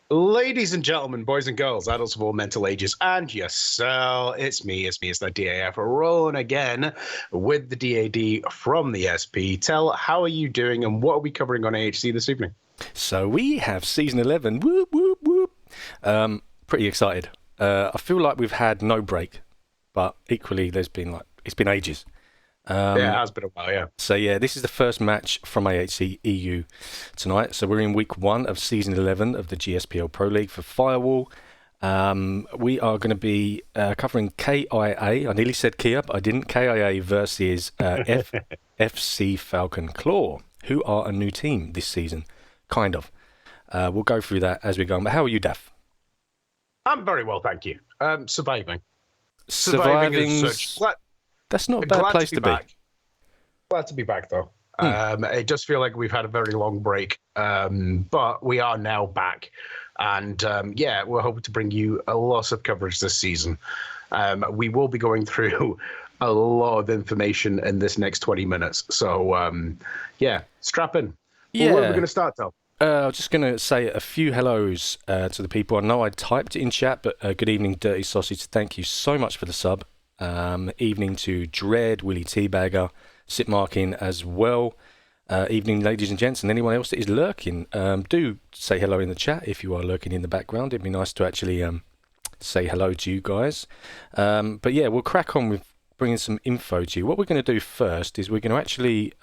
Ladies and gentlemen, boys and girls, adults of all mental ages, and yourself, it's the DAF, rolling again with the DAD from the SP. Tell, how are you doing, and what are we covering on AHC this evening? So we have season 11. Whoop, whoop, whoop. Pretty excited. I feel like we've had no break, but equally it's been ages. Yeah, it has been a while, yeah. So yeah, this is the first match from AHC EU tonight. So we're in week 1 of season 11 of the GSPL Pro League for Firewall. We are going to be covering K.I.A. I nearly said Kia, but I didn't. K.I.A. versus FC Falcon Claw, who are a new team this season, kind of. We'll go through that as we go on. But how are you, Daff? I'm very well, thank you. Surviving Surviving. as such. That's not a bad place to be. Glad to be back, though. It does feel like we've had a very long break, but we are now back. And yeah, we're hoping to bring you a lot of coverage this season. We will be going through a lot of information in this next 20 minutes. So yeah, strap in. Yeah. Well, where are we going to start, Tom? I was just going to say a few hellos to the people. I know I typed it in chat, but good evening, Dirty Sausage. Thank you so much for the sub. Evening to Dread, Willie Teabagger, Sitmarking as well. Evening, ladies and gents, and anyone else that is lurking. Do say hello in the chat if you are lurking in the background. It'd be nice to actually say hello to you guys. But yeah, we'll crack on with bringing some info to you. What we're going to do first is we're going to actually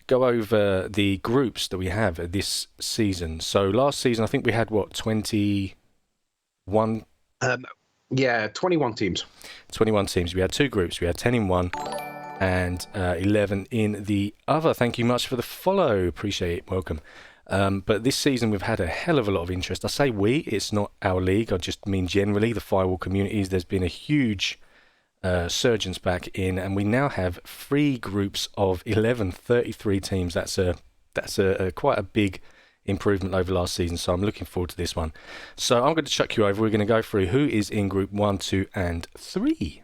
go over the groups that we have this season. So last season, I think we had, 21? Yeah, 21 teams. 21 teams. We had 2 groups. We had 10 in one and 11 in the other. Thank you much for the follow. Appreciate it. Welcome. But this season, we've had a hell of a lot of interest. I say we, it's not our league. I just mean generally the Firewall communities. There's been a huge surgence back in, and we now have 3 groups of 11, 33 teams. That's a quite a big improvement over last season, so I'm looking forward to this one. So I'm going to chuck you over. We're going to go through who is in group 1, 2 and 3.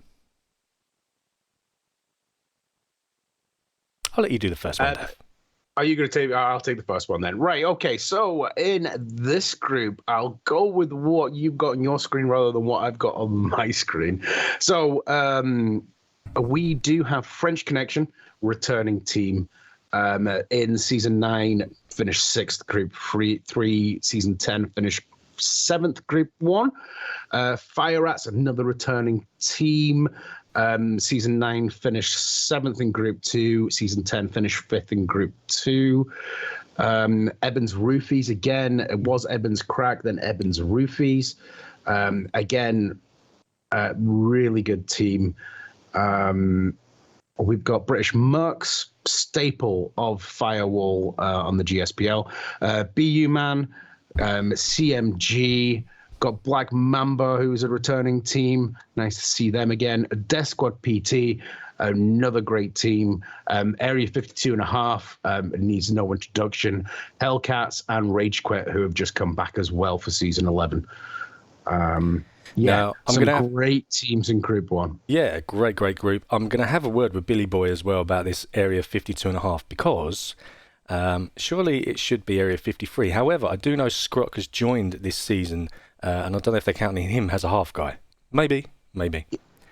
I'll let you do the first one, Dave. Are you going to take? I'll take the first one then. Right. Okay. So in this group, I'll go with what you've got on your screen rather than what I've got on my screen. So we do have French Connection, returning team. In season 9, finished 6th, group 3. Season 10, finished 7th, group 1. Fire Rats, another returning team. Season 9 finished 7th in Group 2. Season 10 finished 5th in Group 2. Eben's Roofies, again, it was Eben's Crack, then Eben's Roofies. Again, really good team. We've got British Mercs, staple of Firewall on the GSPL. BU Man, CMG. Got Black Mamba, who's a returning team. Nice to see them again. Death Squad PT, another great team. Area 52 and a half needs no introduction. Hellcats and Rage Quit, who have just come back as well for season 11. Yeah, some great teams in Group 1. Yeah, great group. I'm going to have a word with Billy Boy as well about this Area 52 and a half, because surely it should be Area 53. However, I do know Scrock has joined this season, and I don't know if they're counting him as a half guy. Maybe.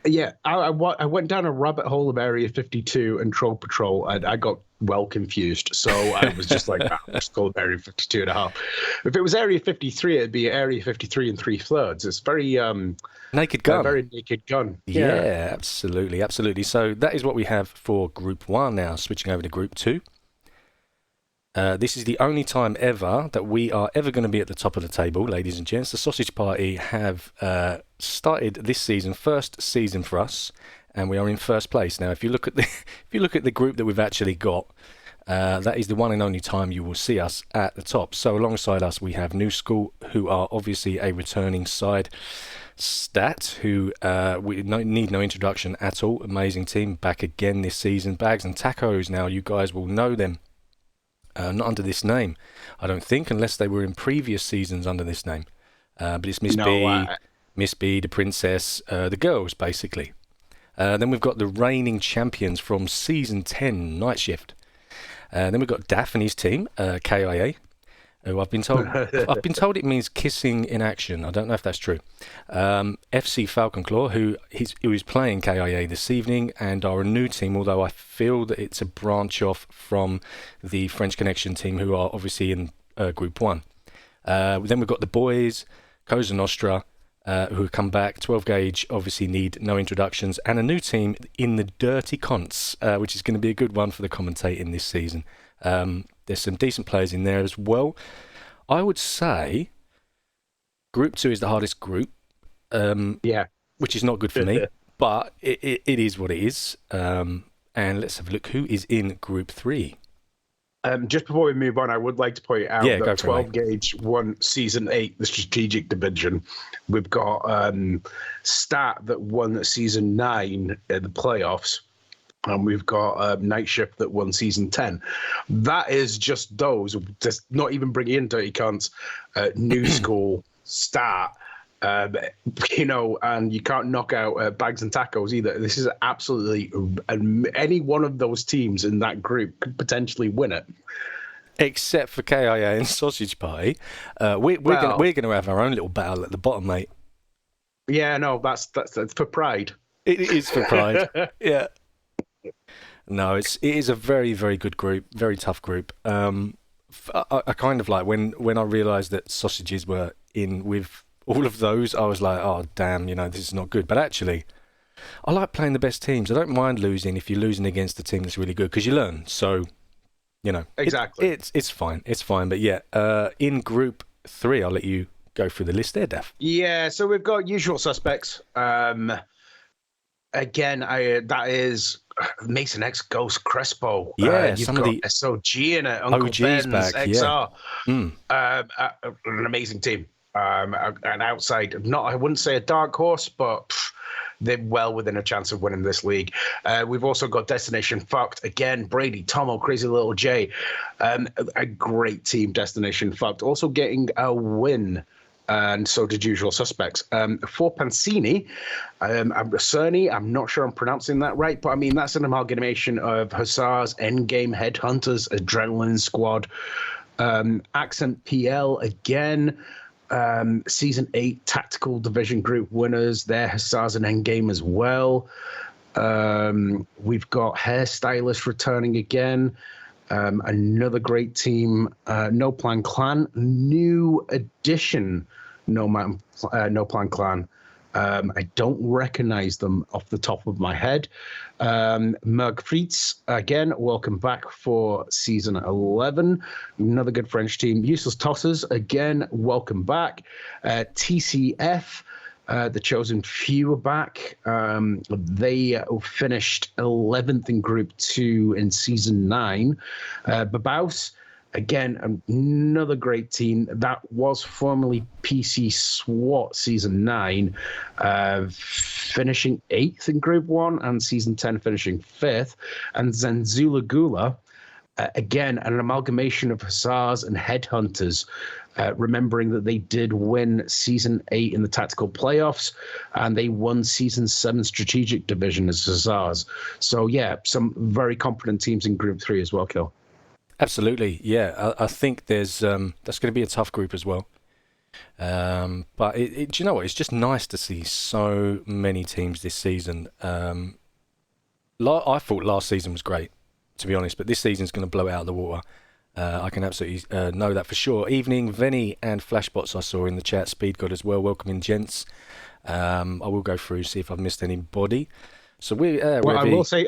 Yeah, I went down a rabbit hole of Area 52 and Troll Patrol, and I got well confused. So I was just like, it's called Area 52 and a half. If it was Area 53, it'd be Area 53 and 3/3. It's very naked gun. Very naked gun. Yeah, absolutely. So that is what we have for Group 1 now. Switching over to Group 2. This is the only time ever that we are ever going to be at the top of the table, ladies and gents. The Sausage Party have started this season, first season for us, and we are in first place. Now, if you look at the group that we've actually got, that is the one and only time you will see us at the top. So alongside us, we have New School, who are obviously a returning side. Stat, who we need no introduction at all. Amazing team, back again this season. Bags and Tacos, now you guys will know them. Not under this name, I don't think, unless they were in previous seasons under this name. But it's Miss B, the Princess, the girls, basically. Then we've got the reigning champions from Season 10, Night Shift. Then we've got Daphne's team, K.I.A. who I've been told it means kissing in action. I don't know if that's true. FC Falconclaw, who is playing K.I.A. this evening and are a new team, although I feel that it's a branch off from the French Connection team, who are obviously in Group 1. Then we've got the boys, Cosa Nostra, who have come back. 12 Gauge obviously need no introductions, and a new team in the Dirty Cons, which is going to be a good one for the commentating this season. There's some decent players in there as well. I would say Group 2 is the hardest group, which is not good for me, but it is what it is. And let's have a look who is in Group 3. Just before we move on, I would like to point out that 12 Gauge won Season 8, the Strategic Division. We've got Stat that won Season 9 in the playoffs. And we've got Night Shift that won Season 10. That is just those, just not even bringing in Dirty Cunts, New School, Stat, and you can't knock out Bags and Tacos either. This is absolutely, any one of those teams in that group could potentially win it. Except for K.I.A. and Sausage Party. We're going to have our own little battle at the bottom, mate. Yeah, no, that's for pride. It is for pride, yeah. No, it is a very, very good group, very tough group. I kind of like when I realised that Sausages were in with all of those, I was like, oh damn, this is not good. But actually, I like playing the best teams. I don't mind losing if you're losing against a team that's really good because you learn. So, exactly, it's fine, But yeah, in Group 3, I'll let you go through the list there, Daph. Yeah, so we've got usual suspects. Again, that is Mason X, Ghost, Crespo. Yeah, you've some got of the SOG in it, Uncle OGs Ben's, back, XR. Yeah. An amazing team. And outside, I wouldn't say a dark horse, but they're well within a chance of winning this league. We've also got Destination Fucked. Again, Brady, Tomo, Crazy Little J. A great team, Destination Fucked. Also getting a win. And so did Usual Suspects. For Pancini, Cerny, I'm not sure I'm pronouncing that right, but I mean, that's an amalgamation of Hussars, Endgame, Headhunters, Adrenaline Squad, Accent PL again, Season 8 Tactical Division Group winners, they're Hussars and Endgame as well. We've got Hairstylist returning again. Another great team, No Plan Clan, new addition, No Plan Clan. I don't recognize them off the top of my head. Merg Fritz, again, welcome back for Season 11. Another good French team. Useless Tossers, again, welcome back. TCF, the Chosen Few are back. They finished 11th in Group 2 in Season 9. Babaus, again, another great team. That was formerly PC SWAT Season 9, finishing 8th in Group 1, and Season 10 finishing 5th. And Zenzula Gula, again, an amalgamation of Hussars and Headhunters, remembering that they did win Season 8 in the tactical playoffs, and they won Season 7 strategic division as Hussars. So, yeah, some very competent teams in Group 3 as well, Kill. Absolutely, yeah. I think that's going to be a tough group as well. But do you know what? It's just nice to see so many teams this season. I thought last season was great, to be honest, but this season's going to blow it out of the water. I can absolutely know that for sure. Evening, Venny and Flashbots I saw in the chat. Speed God as well. Welcome in, gents. I will go through, see if I've missed anybody. So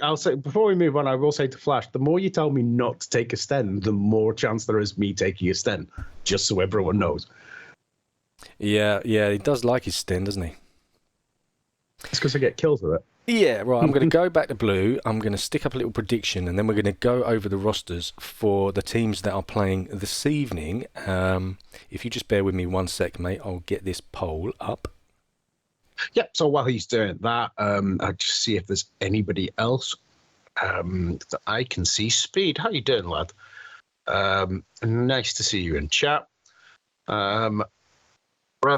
I'll say before we move on, I will say to Flash, the more you tell me not to take a sten, the more chance there is me taking a sten, just so everyone knows. Yeah, he does like his sten, doesn't he? It's because I get kills with it. Yeah, right. I'm going to go back to blue. I'm going to stick up a little prediction, and then we're going to go over the rosters for the teams that are playing this evening. If you just bear with me 1 sec, mate, I'll get this poll up. Yep, so while he's doing that, I'll just see if there's anybody else that I can see. Speed, how you doing, lad? Nice to see you in chat. Rev,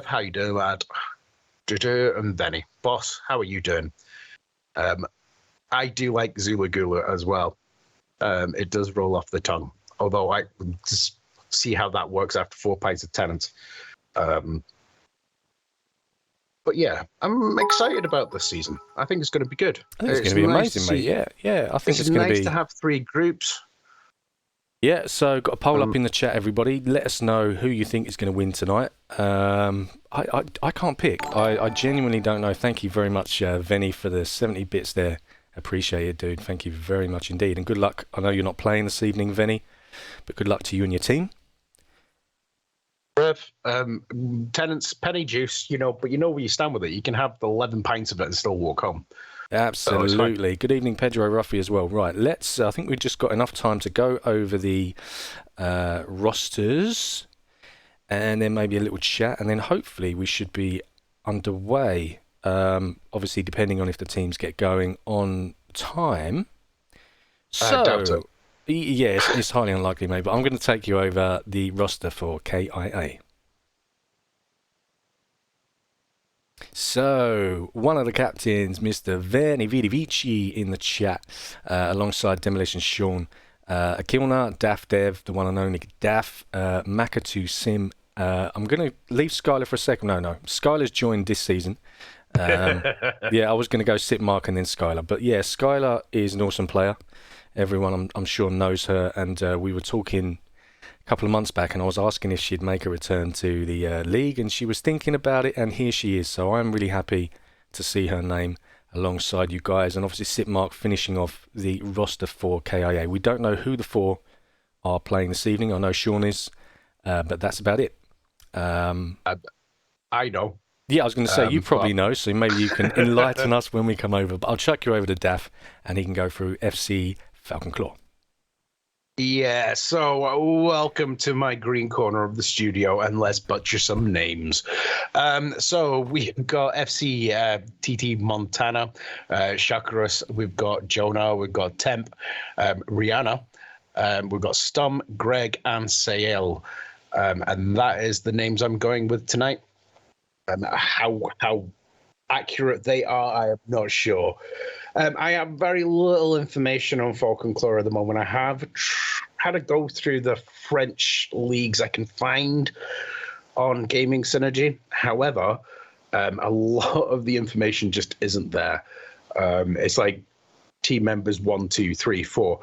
how you doing, lad? And Benny. Boss, how are you doing? I do like Zula Gula as well. It does roll off the tongue, although see how that works after 4 pints of Tenants. But yeah, I'm excited about this season. I think it's going to be good. I think it's going to be amazing, mate. Yeah. I think it's going to be nice to have 3 groups. Yeah, so got a poll up in the chat, everybody. Let us know who you think is going to win tonight. I can't pick. I genuinely don't know. Thank you very much, Venny, for the 70 bits there. Appreciate it, dude. Thank you very much indeed. And good luck. I know you're not playing this evening, Venny, but good luck to you and your team. Tenants, penny juice, but you know where you stand with it. You can have the 11 pints of it and still walk home. Absolutely. Good evening, Pedro Ruffy as well. Right, let's. I think we've just got enough time to go over the rosters, and then maybe a little chat, and then hopefully we should be underway. Obviously, depending on if the teams get going on time. I doubt it. Yeah, it's highly unlikely, mate. But I'm going to take you over the roster for K.I.A. So, one of the captains, Mr. Verni Vidivici, in the chat, alongside Demolition Sean, Akilna, Daff Dev, the one and only Daff, Makatu Sim. I'm going to leave Skylar for a second. No. Skylar's joined this season. Yeah, I was going to go Sit Mark and then Skylar. But yeah, Skylar is an awesome player. Everyone, I'm sure, knows her. And we were talking a couple of months back, and I was asking if she'd make a return to the league, and she was thinking about it, and here she is. So I'm really happy to see her name alongside you guys, and obviously Sitmark finishing off the roster for K.I.A. We don't know who the 4 are playing this evening. I know Sean is, but that's about it. I know. Yeah, I was going to say, you probably know, so maybe you can enlighten us when we come over. But I'll chuck you over to Daff, and he can go through FC Falcon Claw. Yeah, so welcome to my green corner of the studio, and let's butcher some names. So we've got FC TT Montana, Shakarus, we've got Jonah, we've got Temp, Rihanna, we've got Stum, Greg, and Sael. And that is the names I'm going with tonight. How accurate they are, I am not sure. I have very little information on Falcon Claw at the moment. I have had to go through the French leagues I can find on Gaming Synergy. However, a lot of the information just isn't there. It's like team members 1, 2, 3, 4.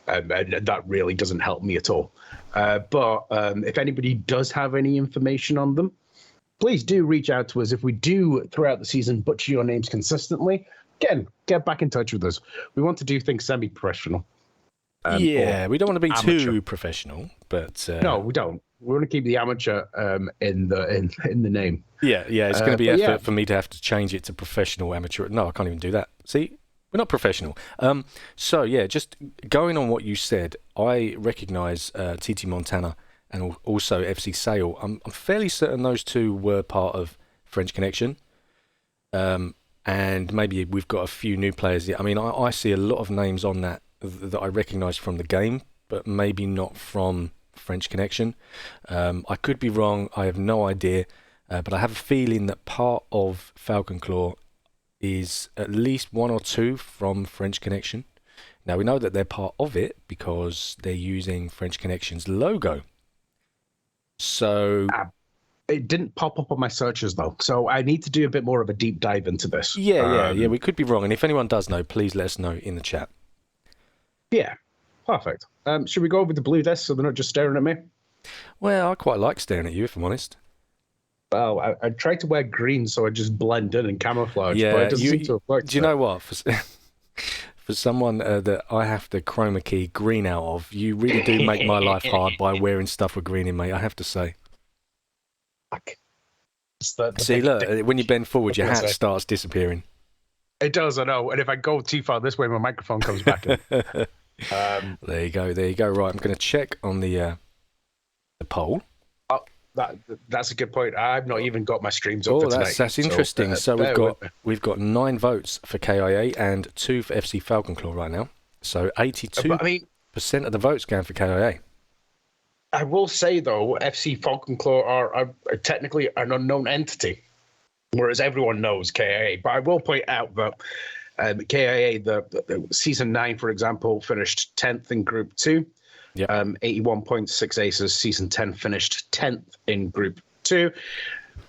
And that really doesn't help me at all. But if anybody does have any information on them, please do reach out to us. If we do, throughout the season, butcher your names consistently, again, get back in touch with us. We want to do things semi-professional. Yeah, we don't want to be amateur. too professional, but... No, we don't. We want to keep the amateur in the name. Yeah, it's going to be effort for me to have to change it to professional, amateur. No, I can't even do that. See? We're not professional. So, yeah, just going on what you said, I recognise TT Montana and also FC Sale. I'm fairly certain those 2 were part of French Connection. And maybe we've got a few new players. I mean, I see a lot of names on that I recognise from the game, but maybe not from French Connection. I could be wrong. I have no idea. But I have a feeling that part of Falcon Claw is at least 1 or 2 from French Connection. Now, we know that they're part of it because they're using French Connection's logo. So... it didn't pop up on my searches, though, so I need to do a bit more of a deep dive into this. Yeah, we could be wrong, and if anyone does know, please let us know in the chat. Yeah, perfect. Should we go over the blue desk so they're not just staring at me? Well, I quite like staring at you, if I'm honest. Well, I tried to wear green so I just blend in and camouflage, yeah, but it doesn't seem to have worked. Do you know what? For someone that I have to chroma key green out of, you really do make my life hard by wearing stuff with green in, mate, I have to say. See, look, when you bend forward, your hat starts disappearing. It does, I know. And if I go too far this way, my microphone comes back in. There you go. Right, I'm going to check on the poll. That's a good point. I've not even got my streams up for tonight. That's interesting. So we've got 9 votes for K.I.A. and 2 for FC Falcon Claw right now. So 82% of the votes going for K.I.A. I will say, though, FC Falcon Claw are technically an unknown entity, whereas everyone knows K.I.A. But I will point out that K.I.A., the Season 9, for example, finished 10th in Group 2. Yep. 81.6 aces. Season 10 finished 10th in Group 2.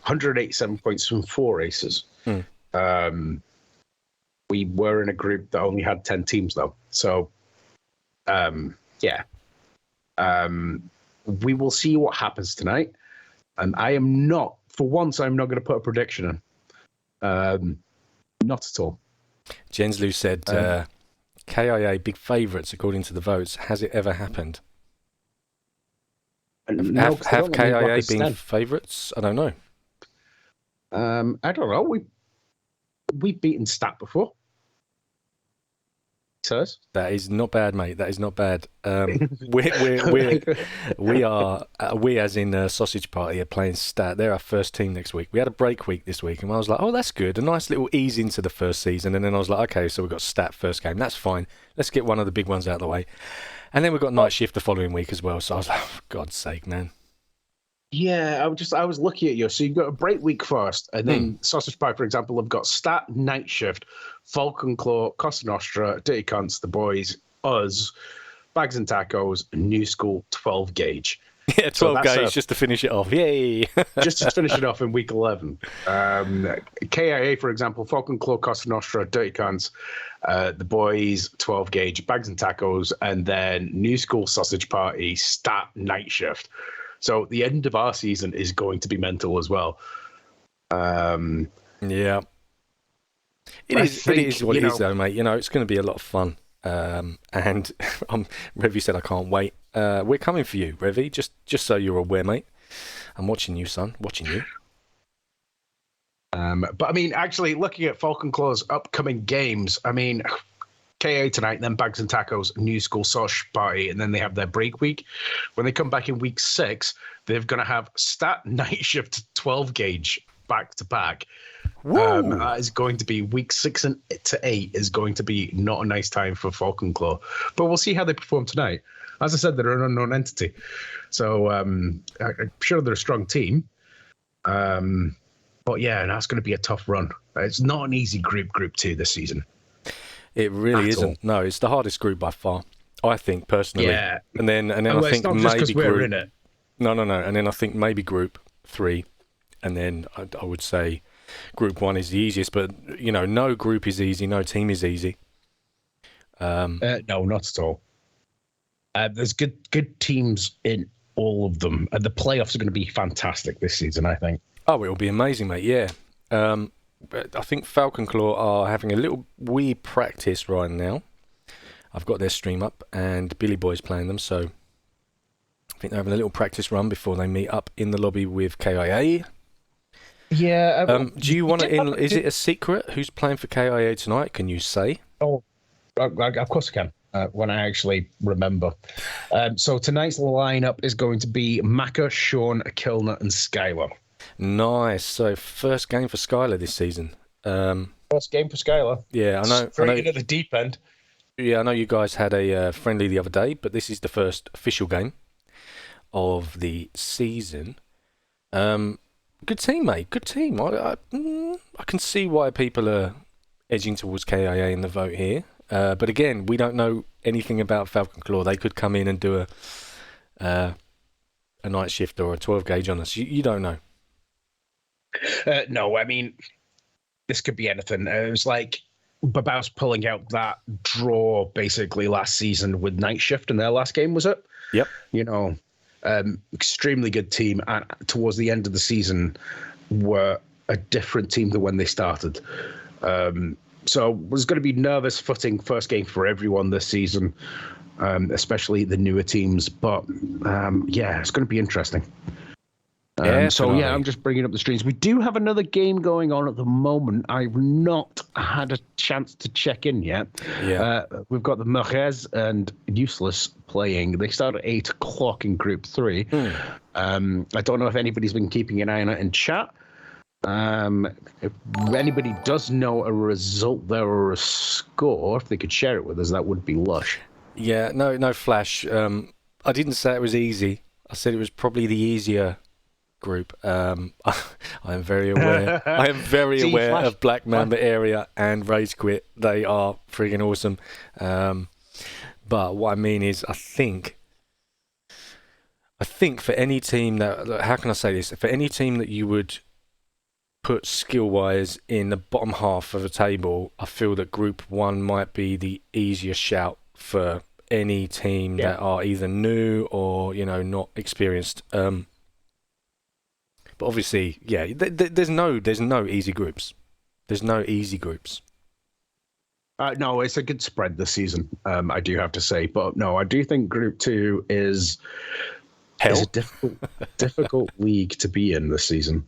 187 points from 4 aces. We were in a group that only had 10 teams, though. So, yeah. We will see what happens tonight. And I am not, for once, I'm not going to put a prediction in. Not at all. Jenslu said, K.I.A. big favourites according to the votes. Has it ever happened? No, have K.I.A. been favourites? I don't know. I don't know. We've beaten Stat before. Sirs? That is not bad, mate. That is not bad. We as in Sausage Party are playing Stat. They're our first team next week. We had a break week this week, and I was like, oh, that's good. A nice little ease into the first season. And then I was like, okay, so we've got Stat first game. That's fine. Let's get one of the big ones out of the way. And then we've got Night Shift the following week as well. So I was like, oh, for God's sake, man. Yeah, I was looking at you. So you've got a break week first, and then Sausage Pie, for example, have got Stat, Night Shift, Falcon Claw, Costa Nostra, Dirty Cunts, The Boys, us, Bags and Tacos, and New School 12 gauge. Yeah, 12 gauge just to finish it off. Yay! Just to finish it off in week 11. K.I.A, for example, Falcon Claw, Costa Nostra, Dirty Cunts, The Boys, 12 gauge, Bags and Tacos, and then New School Sausage Party, Stat, Night Shift. So the end of our season is going to be mental as well. Yeah. It is what it is, though, mate. You know, it's going to be a lot of fun. And Revy said, I can't wait. We're coming for you, Revy, just so you're aware, mate. I'm watching you, son. Watching you. But, I mean, actually, looking at Falcon Claw's upcoming games, I mean, K.I.A tonight, then Bags and Tacos, New School Sausage Party, and then they have their break week. When they come back in week 6, they're going to have Stat, Night Shift, 12 gauge back to back. That is going to be week 6 to 8 is going to be not a nice time for Falcon Claw. But we'll see how they perform tonight. As I said, they're an unknown entity. So I'm sure they're a strong team. But yeah, that's going to be a tough run. It's not an easy group 2 this season. It really isn't. No, it's the hardest group by far, I think, personally. Yeah. And then I think maybe we're in it. No. And then I think maybe group 3, and then I would say group 1 is the easiest. But you know, no group is easy, no team is easy. No, not at all. There's good teams in all of them, and the playoffs are going to be fantastic this season, I think. Oh, it'll be amazing, mate. Yeah. But I think Falcon Claw are having a little wee practice right now. I've got their stream up, and Billy Boy's playing them, so I think they're having a little practice run before they meet up in the lobby with K.I.A. Yeah. Do you want to? Is it a secret who's playing for K.I.A tonight? Can you say? Oh, of course I can. When I actually remember. So tonight's lineup is going to be Maka, Sean, Kilner, and Skylar. Nice. So first game for Skylar this season. First game for Skylar. Yeah, I know. Straight into the deep end. Yeah, I know you guys had a friendly the other day, but this is the first official game of the season. Good team, mate. Good team. I can see why people are edging towards K.I.A in the vote here. But again, we don't know anything about Falcon Claw. They could come in and do a night shift or a 12 gauge on us. You don't know. No, I mean, this could be anything. It was like Babaus pulling out that draw basically last season with Night Shift in their last game, was it? Yep. You know, extremely good team. And towards the end of the season, were a different team than when they started. So it was going to be nervous footing first game for everyone this season, especially the newer teams. But yeah, it's going to be interesting. I'm just bringing up the streams. We do have another game going on at the moment. I've not had a chance to check in yet. Yeah. We've got the Merez and Useless playing. They start at 8 o'clock in Group 3. I don't know if anybody's been keeping an eye on it in chat. If anybody does know a result there or a score, if they could share it with us, that would be lush. Yeah, no flash. I didn't say it was easy. I said it was probably the easier group. I am very aware. I am very aware of Black Mamba area and Rage Quit. They are friggin' awesome. But what I mean is, I think I think for any team that, how can I say this? For any team that you would put skill-wise in the bottom half of the table, I feel that Group 1 might be the easier shout for any team that are either new or, not experienced. But obviously, there's no easy groups. There's no easy groups. No, it's a good spread this season, I do have to say. But no, I do think Group 2 is a difficult league to be in this season.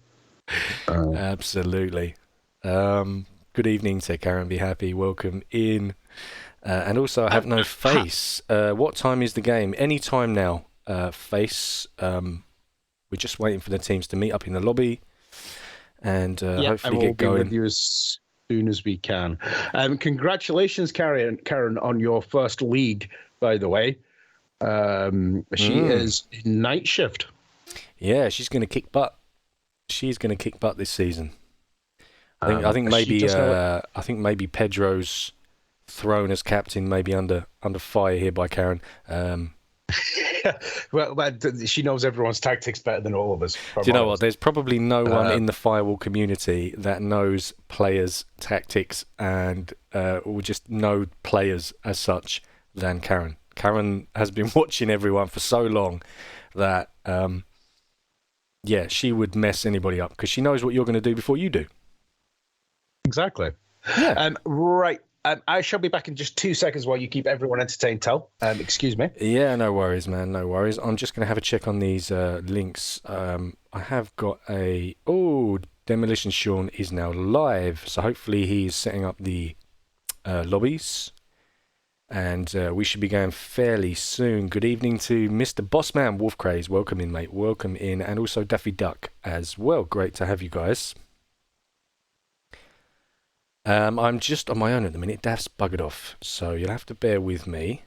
Absolutely. Good evening to Karen Be Happy. Welcome in. And also, I have no face. What time is the game? Any time now, face. We're just waiting for the teams to meet up in the lobby and hopefully get going. Be with you as soon as we can. Congratulations, Karen, on your first league, by the way. She is night shift. Yeah, she's going to kick butt. She's going to kick butt this season. I think maybe Pedro's thrown as captain, maybe under fire here by Karen. Well, she knows everyone's tactics better than all of us. Do you know what? There's probably no one in the Firewall community that knows players' tactics and or just know players as such than Karen. Karen has been watching everyone for so long that, she would mess anybody up because she knows what you're going to do before you do. Exactly. Yeah. Right. I shall be back in just 2 seconds while you keep everyone entertained, Tel. Excuse me. Yeah, no worries, man. No worries. I'm just going to have a check on these links. I have got Demolition Sean is now live. So hopefully he's setting up the lobbies. And we should be going fairly soon. Good evening to Mr. Bossman Wolf Craze. Welcome in, mate. Welcome in. And also Daffy Duck as well. Great to have you guys. I'm just on my own at the minute. Daff's buggered off, so you'll have to bear with me.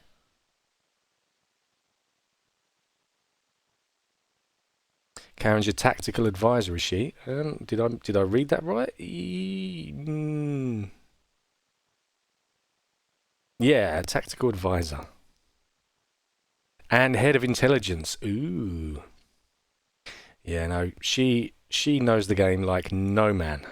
Karen's your tactical advisor, is she? Did I read that right? Yeah, tactical advisor. And head of intelligence. Ooh. Yeah, no, she knows the game like no man.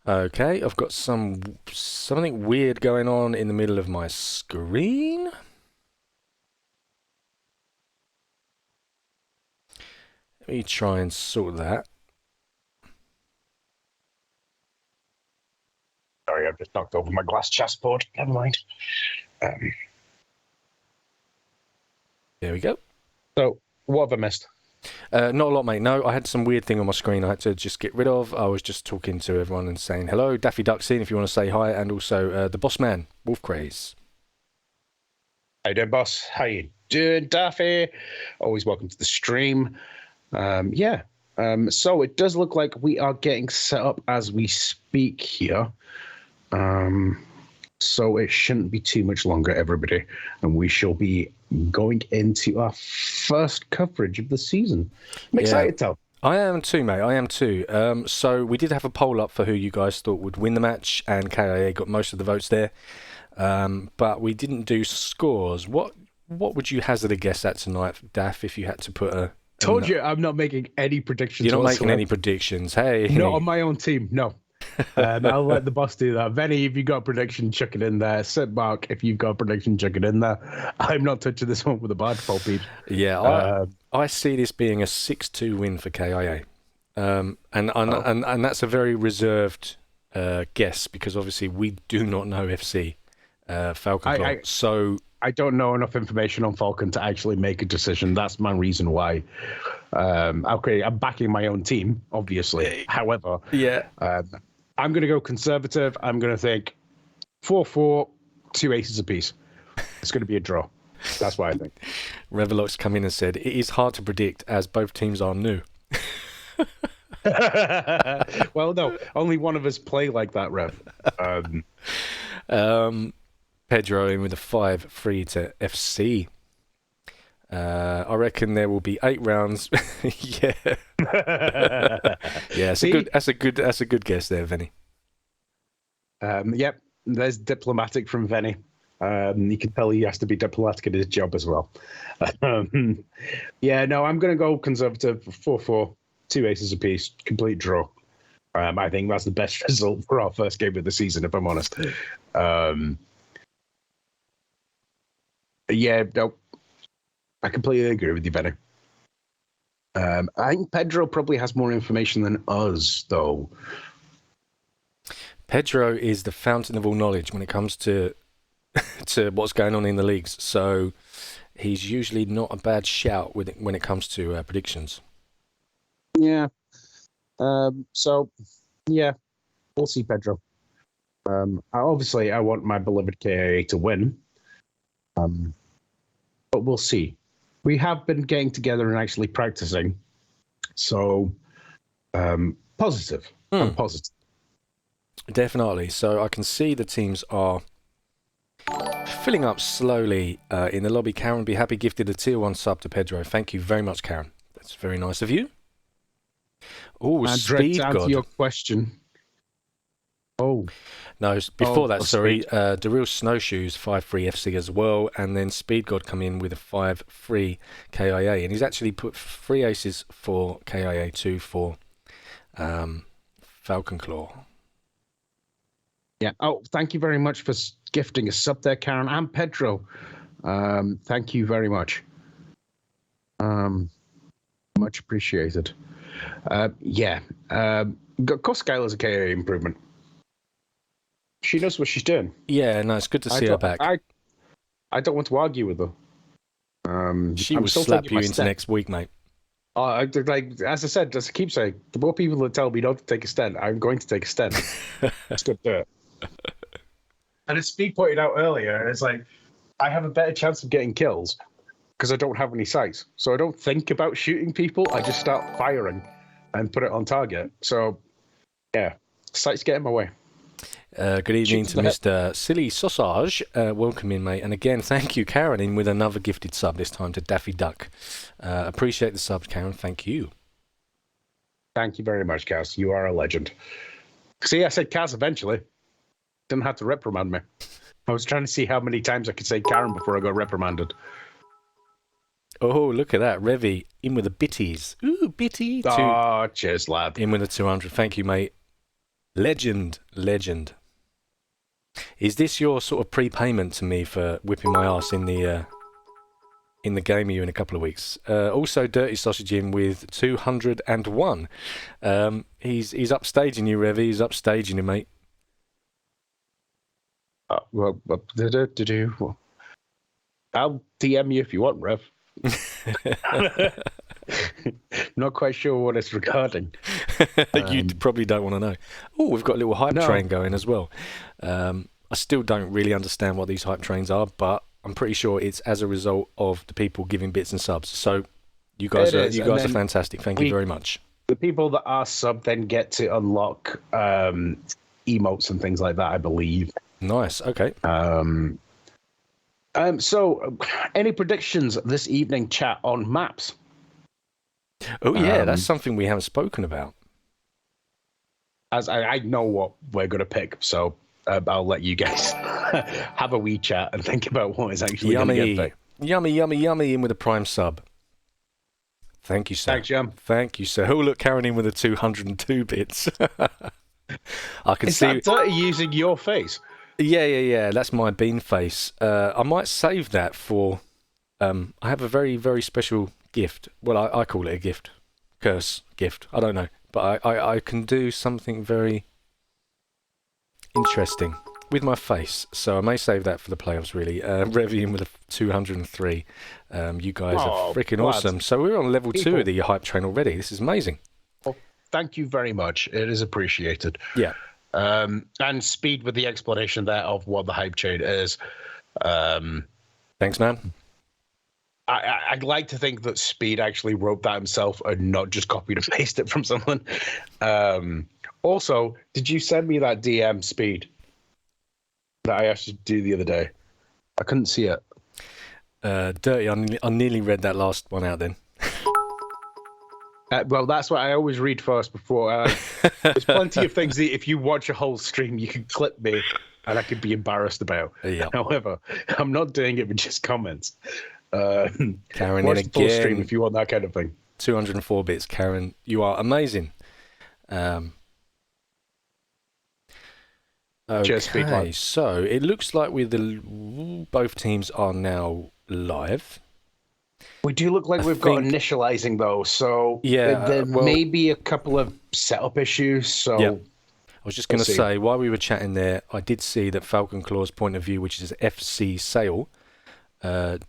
Okay, I've got something weird going on in the middle of my screen. Let me try and sort that. Sorry, I've just knocked over my glass chessboard. Never mind. There we go. So, what have I missed? Not a lot, mate. No, I had some weird thing on my screen I had to just get rid of. I was just talking to everyone and saying hello. Daffy Duck's in if you want to say hi. And also the boss man, Wolf Craze. How you doing, boss? How you doing, Daffy? Always welcome to the stream. So it does look like we are getting set up as we speak here. So it shouldn't be too much longer, everybody. And we shall be going into our first coverage of the season. I'm excited, Tal. I am too, mate. I am too. So we did have a poll up for who you guys thought would win the match, and K.I.A got most of the votes there. But we didn't do scores. What would you hazard a guess at tonight, Daff, if you had to put a... Told you I'm not making any predictions. You're not making any predictions. Hey. Not on my own team, no. I'll let the boss do that. Venny, if you got a prediction, chuck it in there. Sit back, if you've got a prediction, chuck it in there. I'm not touching this one with a badful, Pete. Yeah, I see this being a 6-2 win for K.I.A. And that's a very reserved guess because obviously we do not know FC Falcon. So I don't know enough information on Falcon to actually make a decision. That's my reason why. Okay, I'm backing my own team, obviously. However, I'm going to go conservative. I'm going to think 4-4, 2 aces apiece. It's going to be a draw. That's what I think. Revelox come in and said, it is hard to predict as both teams are new. Well, no, only one of us play like that, Rev. Pedro in with a 5-3 to FC. I reckon there will be 8 rounds. Yeah. Yeah, that's a good guess there, Vinny. Yep, there's diplomatic from Venny. You can tell he has to be diplomatic in his job as well. Yeah, no, I'm going to go conservative 4-4, 2 aces apiece, complete draw. I think that's the best result for our first game of the season, if I'm honest. Yeah, no, I completely agree with you, Benny. I think Pedro probably has more information than us, though. Pedro is the fountain of all knowledge when it comes to what's going on in the leagues. So he's usually not a bad shout when it comes to predictions. Yeah. So, yeah, we'll see Pedro. Obviously, I want my beloved K.I.A to win. But we'll see. We have been getting together and actually practicing. So, positive. I'm positive. Definitely. So I can see the teams are filling up slowly in the lobby. Karen, be happy gifted a tier 1 sub to Pedro. Thank you very much, Karen. That's very nice of you. Oh, Speed to God. answer your question. Oh. No, before that, sorry. The Real Snowshoes 5-3 FC as well, and then Speed God come in with a 5-3 K.I.A, and he's actually put 3 aces for K.I.A, 2 for Falcon Claw. Yeah. Oh, thank you very much for gifting a sub there, Karen and Pedro. Thank you very much. Much appreciated. Yeah. Of course, Skylar's a K.I.A improvement. She knows what she's doing. Yeah, no, it's good to see her back. I don't want to argue with her. She will slap you into next week, mate. Like as I said, as I keep saying, the more people that tell me not to take a stand, I'm going to take a stand. Let's go do it. And as Speed pointed out earlier, it's like I have a better chance of getting kills because I don't have any sights. So I don't think about shooting people. I just start firing and put it on target. So yeah, sights get in my way. Good evening to Mr. Silly Sausage. Welcome in, mate. And again, thank you, Karen, in with another gifted sub, this time to Daffy Duck. Appreciate the subs, Karen. Thank you. Thank you very much, Kaz. You are a legend. See, I said Kaz eventually. Didn't have to reprimand me. I was trying to see how many times I could say Karen before I got reprimanded. Oh, look at that. Revy in with the bitties. Ooh, bitty. Oh, cheers, lad. In with a 200. Thank you, mate. Legend. Is this your sort of prepayment to me for whipping my ass in the game of you in a couple of weeks? Also, Dirty Sausage in with 201. He's upstaging you, Revy. He's upstaging you, mate. I'll DM you if you want, Rev. Not quite sure what it's regarding. You probably don't want to know. Oh, we've got a little hype train going as well. I still don't really understand what these hype trains are, but I'm pretty sure it's as a result of the people giving bits and subs. So you guys are fantastic. Thank you very much. The people that are sub then get to unlock emotes and things like that, I believe. Nice. Okay. So, any predictions this evening, chat, on maps? Oh, yeah, that's something we haven't spoken about. As I know what we're going to pick, so I'll let you guys have a wee chat and think about what is actually going to get picked. Yummy, in with a prime sub. Thank you, sir. Thanks, Jam. Thank you, sir. Oh, look, Karen in with a 202 bits. I can see. Is that dirty using your face? Yeah. That's my bean face. I might save that for. I have a very, very special gift. Well, I call it a gift. Curse gift. I don't know. But I can do something very interesting with my face. So I may save that for the playoffs, really. Revy in with a 203. You guys are freaking awesome. So we're on level 2 of the hype train already. This is amazing. Well, thank you very much. It is appreciated. Yeah. And Speed with the explanation there of what the hype train is. Thanks, man. I'd like to think that Speed actually wrote that himself and not just copied and pasted it from someone. Also, did you send me that DM, Speed, that I asked you to do the other day? I couldn't see it. Dirty, I nearly read that last one out then. Well, that's what I always read first before. There's plenty of things that if you watch a whole stream, you can clip me and I could be embarrassed about. Yeah. However, I'm not doing it with just comments. Karen, watch in the full stream again, if you want that kind of thing. 204 bits. Karen, you are amazing. Okay, so it looks like both teams are now live. We do look like we've got initializing though, so yeah, there may be a couple of setup issues. So yeah. I was just going to say, while we were chatting there, I did see that Falcon Claw's point of view, which is FC Sale,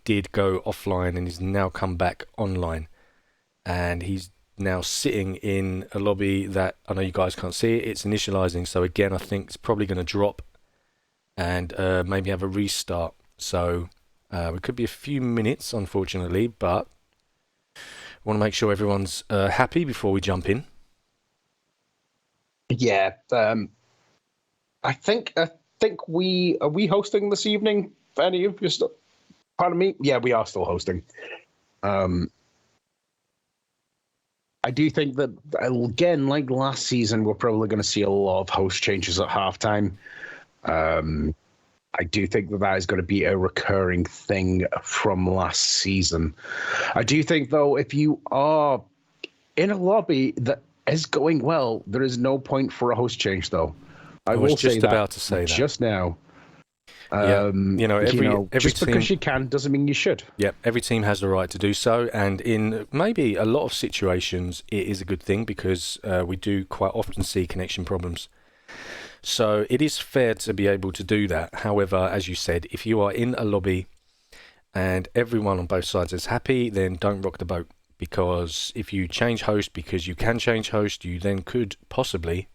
did go offline and is now come back online, and he's now sitting in a lobby that I know you guys can't see. It's initializing, so again, I think it's probably going to drop and maybe have a restart. So it could be a few minutes, unfortunately, but I want to make sure everyone's happy before we jump in. Yeah, I think we are we hosting this evening. For any of you still? Pardon me. Yeah, we are still hosting. I do think that, again, like last season, we're probably going to see a lot of host changes at halftime. I do think that is going to be a recurring thing from last season. I do think, though, if you are in a lobby that is going well, there is no point for a host change, though. I was just about to say that just now. Yeah, every just team, because you can doesn't mean you should. Yeah, every team has the right to do so, and in maybe a lot of situations, it is a good thing because we do quite often see connection problems. So it is fair to be able to do that. However, as you said, if you are in a lobby and everyone on both sides is happy, then don't rock the boat, because if you change host because you can change host, you then could possibly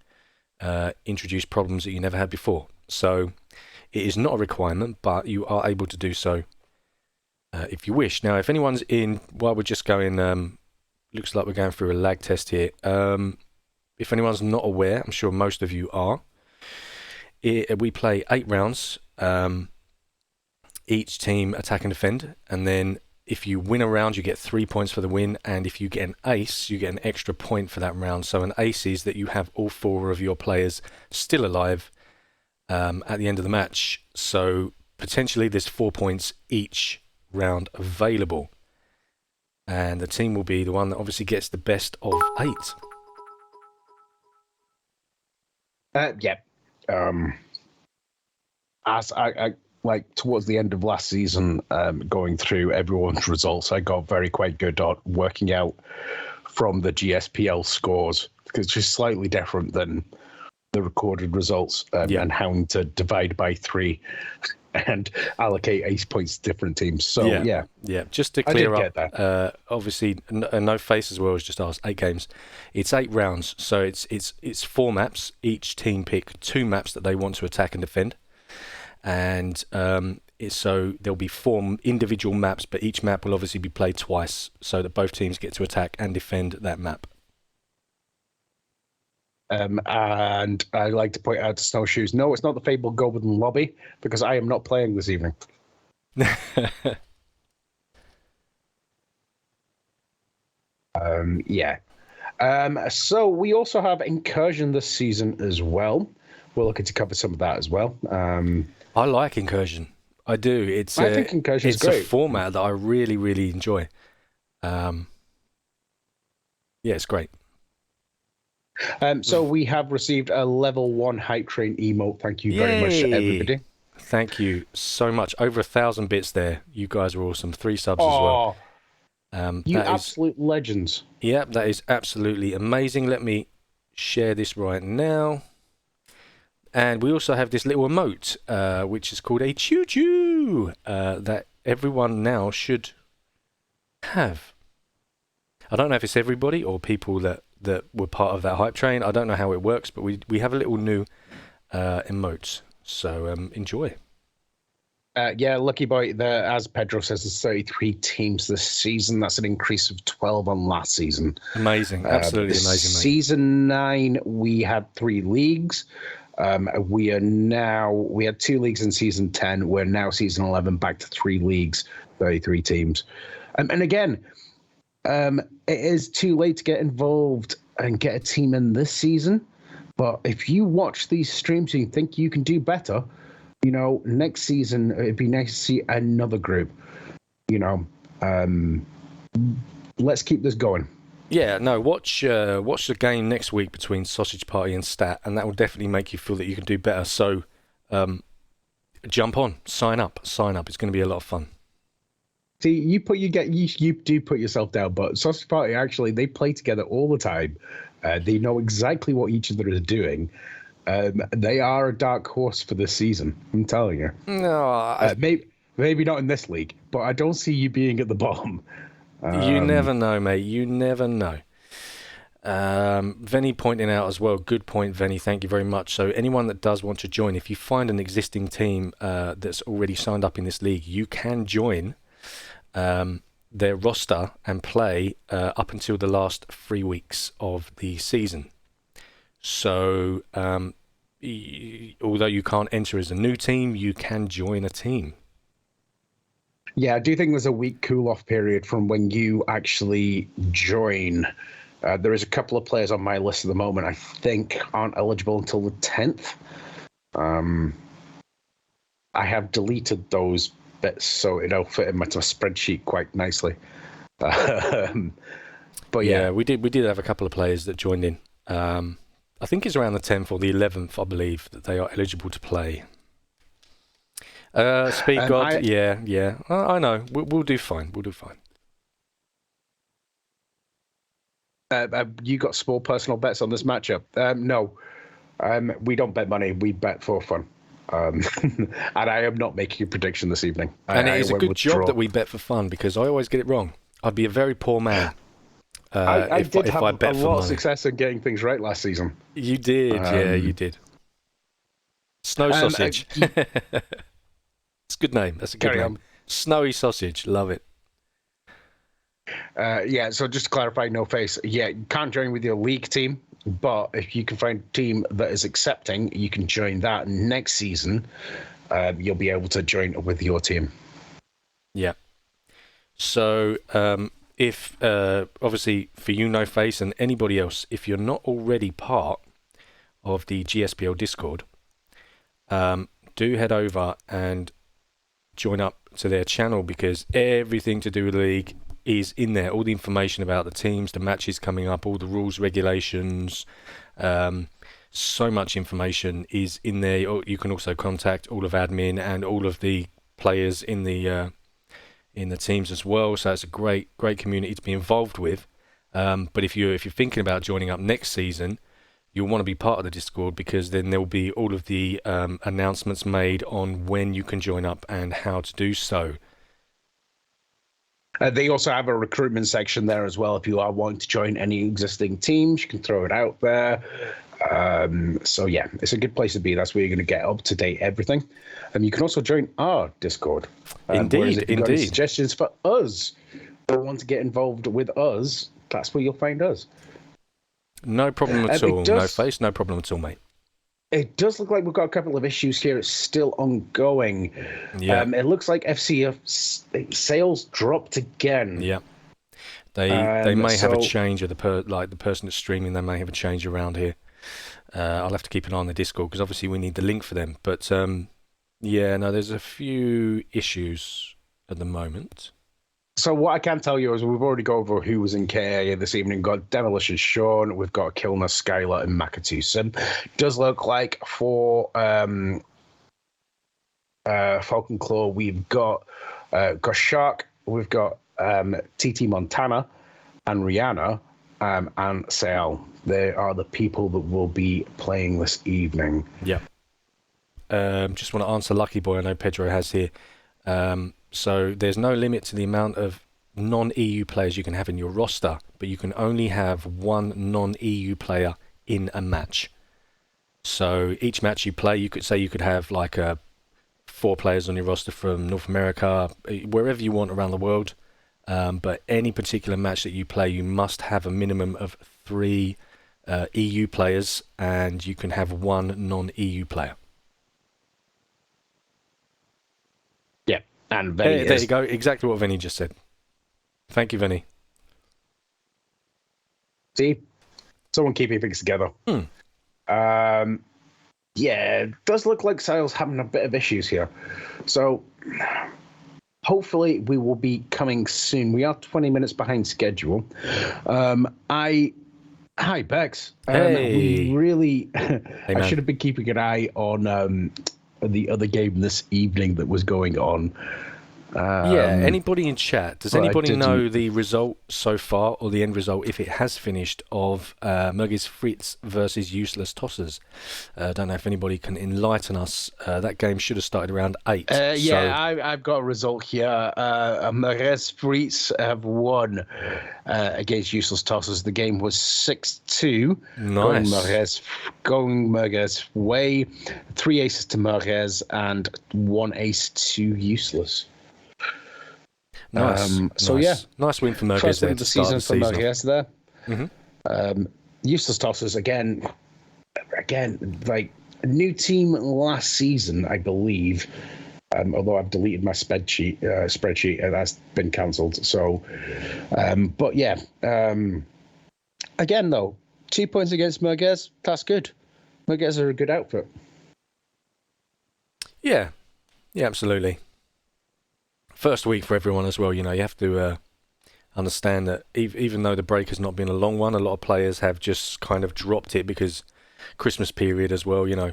introduce problems that you never had before. So it is not a requirement, but you are able to do so if you wish. Now, if anyone's in, while we're just going, looks like we're going through a lag test here. If anyone's not aware, I'm sure most of you are. We play 8 rounds, each team attack and defend, and then if you win a round, you get 3 points for the win, and if you get an ace, you get an extra point for that round. So an ace is that you have all 4 of your players still alive at the end of the match. So potentially there's 4 points each round available, and the team will be the one that obviously gets the best of 8. Yeah. As I like towards the end of last season, going through everyone's results, I got quite good at working out from the GSPL scores, because it's just slightly different than the recorded results, and how to divide by 3 and allocate ace points to different teams. So yeah. Just to clear up, obviously, No Face as well has just asked 8 games. It's 8 rounds, so it's 4 maps. Each team pick 2 maps that they want to attack and defend, and so there'll be 4 individual maps, but each map will obviously be played twice, so that both teams get to attack and defend that map. And I like to point out to Snowshoes, no, it's not the fabled Golden Lobby, because I am not playing this evening. Yeah. So we also have Incursion this season as well. We're looking to cover some of that as well. I like Incursion. I do. I think Incursion is great. It's a format that I really, really enjoy. Yeah, it's great. So we have received a level 1 hype train emote. Thank you very much to everybody. Thank you so much. Over 1,000 bits there. You guys are awesome. 3 subs as well. You absolute legends. Yeah, that is absolutely amazing. Let me share this right now. And we also have this little emote, which is called a choo-choo, that everyone now should have. I don't know if it's everybody or people that were part of that hype train. I don't know how it works, but we have a little new emote. So enjoy. Yeah, lucky boy. As Pedro says, there's 33 teams this season. That's an increase of 12 on last season. Amazing, absolutely amazing. Mate. Season 9, we had 3 leagues. We had 2 leagues in season 10. We're now season 11 back to 3 leagues. 33 teams. And again, it is too late to get involved and get a team in this season. But if you watch these streams and you think you can do better, next season it'd be nice to see another group. Let's keep this going. Yeah, no, watch the game next week between Sausage Party and Stat, and that will definitely make you feel that you can do better. So, jump on, sign up. It's going to be a lot of fun. See, you do put yourself down, but Sausage Party actually they play together all the time. They know exactly what each other is doing. They are a dark horse for this season. I'm telling you. No, maybe not in this league, but I don't see you being at the bottom. You never know, mate. You never know. Venny pointing out as well. Good point, Venny. Thank you very much. So anyone that does want to join, if you find an existing team that's already signed up in this league, you can join their roster and play up until the last 3 weeks of the season. So although you can't enter as a new team, you can join a team. Yeah, I do think there's a week cool-off period from when you actually join. There is a couple of players on my list at the moment I think aren't eligible until the 10th. I have deleted those bits so it'll fit in my spreadsheet quite nicely. But yeah, we did have a couple of players that joined in. I think it's around the 10th or the 11th, I believe, that they are eligible to play. Speed God, yeah. I know. We'll do fine. You got small personal bets on this matchup? No. We don't bet money. We bet for fun. And I am not making a prediction this evening. And it is a good job that we bet for fun because I always get it wrong. I'd be a very poor man I did have I bet a for lot money. of success in getting things right last season. You did, yeah, you did. Snow Sausage. It's a good name. That's a good name. Snowy Sausage. Love it. Yeah, so just to clarify, No Face, yeah, you can't join with your league team, but if you can find a team that is accepting, you can join that next season. You'll be able to join with your team. Yeah. So, if obviously for you, No Face, and anybody else, if you're not already part of the GSPL Discord, do head over and join up to their channel because everything to do with the league is in there. All the information about the teams, the matches coming up, all the rules, regulations, so much information is in there. You can also contact all of admin and all of the players in the teams as well. So it's a great community to be involved with. But if you're thinking about joining up next season, you'll want to be part of the Discord because then there will be all of the announcements made on when you can join up and how to do so. They also have a recruitment section there as well. If you are wanting to join any existing teams, you can throw it out there. So yeah, it's a good place to be. That's where you're going to get up to date everything. And you can also join our Discord. Indeed. If you've got any suggestions for us or want to get involved with us, that's where you'll find us. No problem at all. No Face, no problem at all, mate. It does look like we've got a couple of issues here. It's still ongoing. Yeah. It looks like FC sales dropped again. Yeah. They may have a change of the person that's streaming. They may have a change around here. I'll have to keep an eye on the Discord because obviously we need the link for them. But there's a few issues at the moment. So what I can tell you is we've already gone over who was in K.I.A this evening. We've got Demolition Sean, we've got Kilner, Skylar, and Makatu Sim. Does look like for Falcon Claw, we've got Shark, we've got TT Montana, and Rihanna, and Sal. They are the people that will be playing this evening. Yeah. Just want to answer Lucky Boy. I know Pedro has here. So there's no limit to the amount of non-EU players you can have in your roster, but you can only have one non-EU player in a match. So each match you play, you could have like 4 players on your roster from North America, wherever you want around the world. But any particular match that you play, you must have a minimum of 3 EU players, and you can have 1 non-EU player. And Vinny there is. you go. Exactly what Vinny just said. Thank you, Vinny. See? Someone keeping things together. Yeah, it does look like Sale's having a bit of issues here. So hopefully we will be coming soon. We are 20 minutes behind schedule. Hi, Bex. Hey. We really, Hey, I man. should have been keeping an eye on the other game this evening that was going on. Yeah, anybody in chat, does but I anybody didn't. know the result so far, or the end result, if it has finished, of Muggies Fritz versus Useless Tossers? I don't know if anybody can enlighten us. That game should have started around 8. I've got a result here. Mares Fritz have won against Useless Tossers. The game was 6-2. Nice. Going Mares' way. 3 aces to Mares and 1 ace to Useless. Nice. Nice win for Murgers First win there of to the start the season for season Mares there. Mm-hmm. Useless Tossers again, like a new team last season, I believe. Although I've deleted my spreadsheet and that's been cancelled. So, but yeah, again though, 2 points against Merguez, that's good. Merguez are a good outfit. Yeah, absolutely. First week for everyone as well. You know, you have to understand that even though the break has not been a long one, a lot of players have just kind of dropped it because Christmas period as well. You know,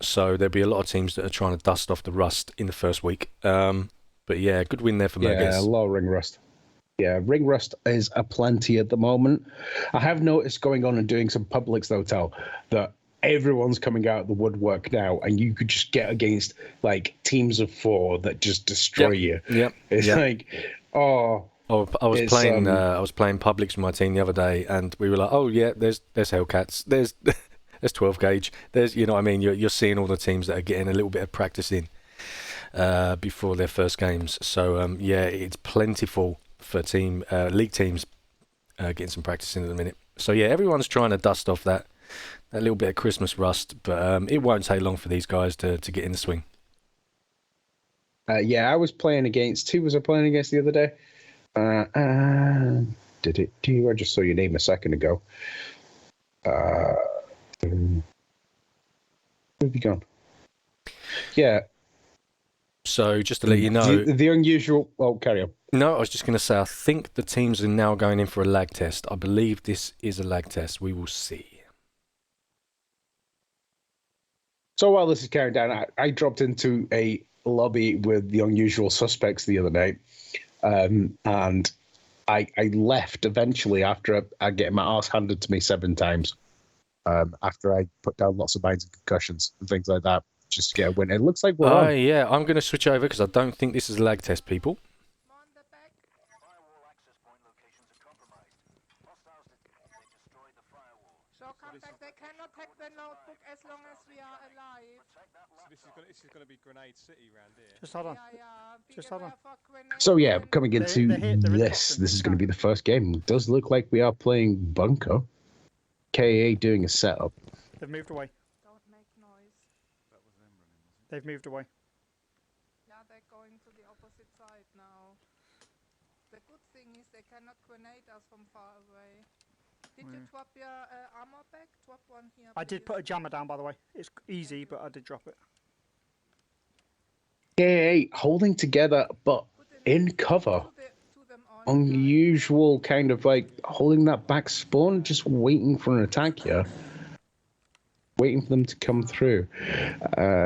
so there'll be a lot of teams that are trying to dust off the rust in the first week. But yeah, good win there for Merguez. Yeah, a lot of ring rust. Yeah, ring rust is aplenty at the moment. I have noticed going on and doing some publics though, that everyone's coming out of the woodwork now, and you could just get against like teams of 4 that just destroy you. Yep. It's like, oh. I was playing publics with my team the other day, and we were like, oh yeah, there's Hellcats, there's 12 gauge, there's, you know what I mean, you're seeing all the teams that are getting a little bit of practice in before their first games. So yeah, it's plentiful for league teams getting some practice in at the minute. So yeah, everyone's trying to dust off that little bit of Christmas rust, but it won't take long for these guys to get in the swing. Yeah, I was playing against. Who was I playing against the other day? I just saw your name a second ago. Where have you gone? Yeah. So just to let you know, the unusual. Oh, carry on. No, I was just going to say, I think the teams are now going in for a lag test. I believe this is a lag test. We will see. So while this is carrying down, I dropped into a lobby with the unusual suspects the other night, and I left eventually after I get my arse handed to me 7 times. After I put down lots of mines and concussions and things like that, just to get a win. It looks like we're on. Yeah, I'm going to switch over because I don't think this is a lag test, people. Firewall access point locations are compromised. Hostiles destroyed the firewall. So come back, they cannot hack the notebook as long as we are alive. So this is going to be Grenade City round here. Just hold on. Just hold on. So yeah, coming into this is going to be the first game. It does look like we are playing Bunker. K.I.A doing a setup. They've moved away. Don't make noise. That was them running, wasn't it? They've moved away. Yeah, they're going to the opposite side now. The good thing is they cannot grenade us from far away. Did you drop your armor back? Drop one here, I did please. put a jammer down, by the way. It's easy, but I did drop it. K.I.A holding together, but in cover. Unusual kind of like holding that back spawn, just waiting for an attack here. Waiting for them to come through.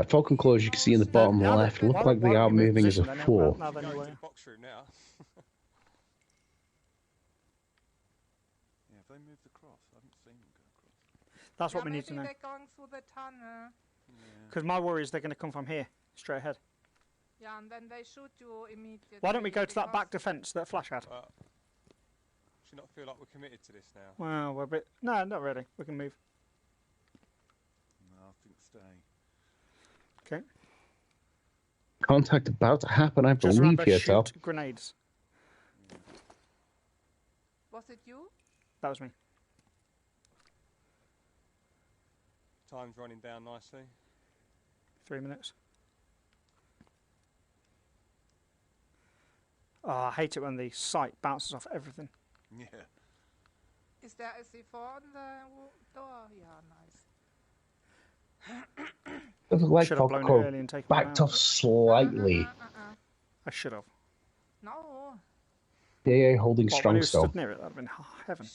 Falcon Claws, you can see in the bottom left, look like they are moving as a 4. Box room now. Yeah, have they moved across? I haven't seen them go across. That's what we need to know. They're going through the tunnel. Because my worry is they're going to come from here, straight ahead. Yeah, and then they shoot you immediately. Why don't we go to that back defence that Flash had? Do you not feel like we're committed to this now? Well, we're a bit... No, not really. We can move. No, I think stay. Okay. Contact about to happen, I Just believe remember, here, Tal. shoot grenades. Was it you? That was me. Time's running down nicely. 3 minutes. Oh, I hate it when the sight bounces off everything. Yeah. Is there a C4 on the door? Yeah, nice. It looked like Should have blown it Falco early and taken one backed out. off slightly. I should have. No. K.I.A holding What, when strong he was still. stood near it, that'd have been heaven.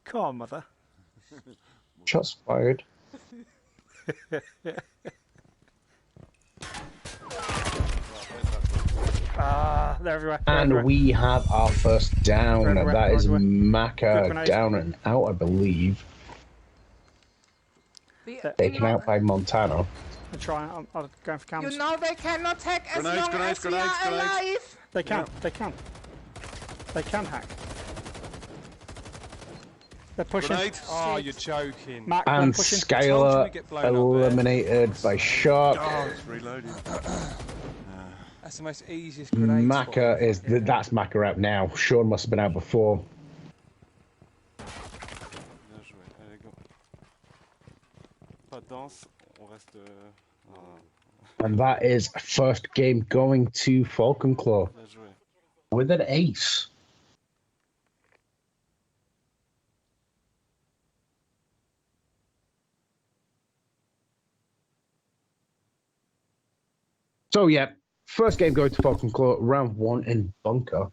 Come on, mother. Shots fired. Ah, they're everywhere. They're And everywhere. we have our first down. Everywhere, That is everywhere. Good Maka grenade. down and out, I believe. Taken out by Montano. I'm trying. I'm going for cams. You know they cannot hack as Grenades, long grenades, as we grenades, are grenades. alive. They can. They can. They can hack. They're pushing. Grenade? Oh, Shit. you're joking. Mac, And they're pushing. Told you Skylar we'd get blown up there. eliminated by Shark. Oh, it's reloading. That's the most easiest grenade. Maka spot. is that's Maka out now. Sean must have been out before. Bien joué, allez go. Pas de danse, on reste... And that is first game going to Falcon Claw Bien joué. with an ace. So yeah, first game going to Falcon Claw, round 1 in Bunker.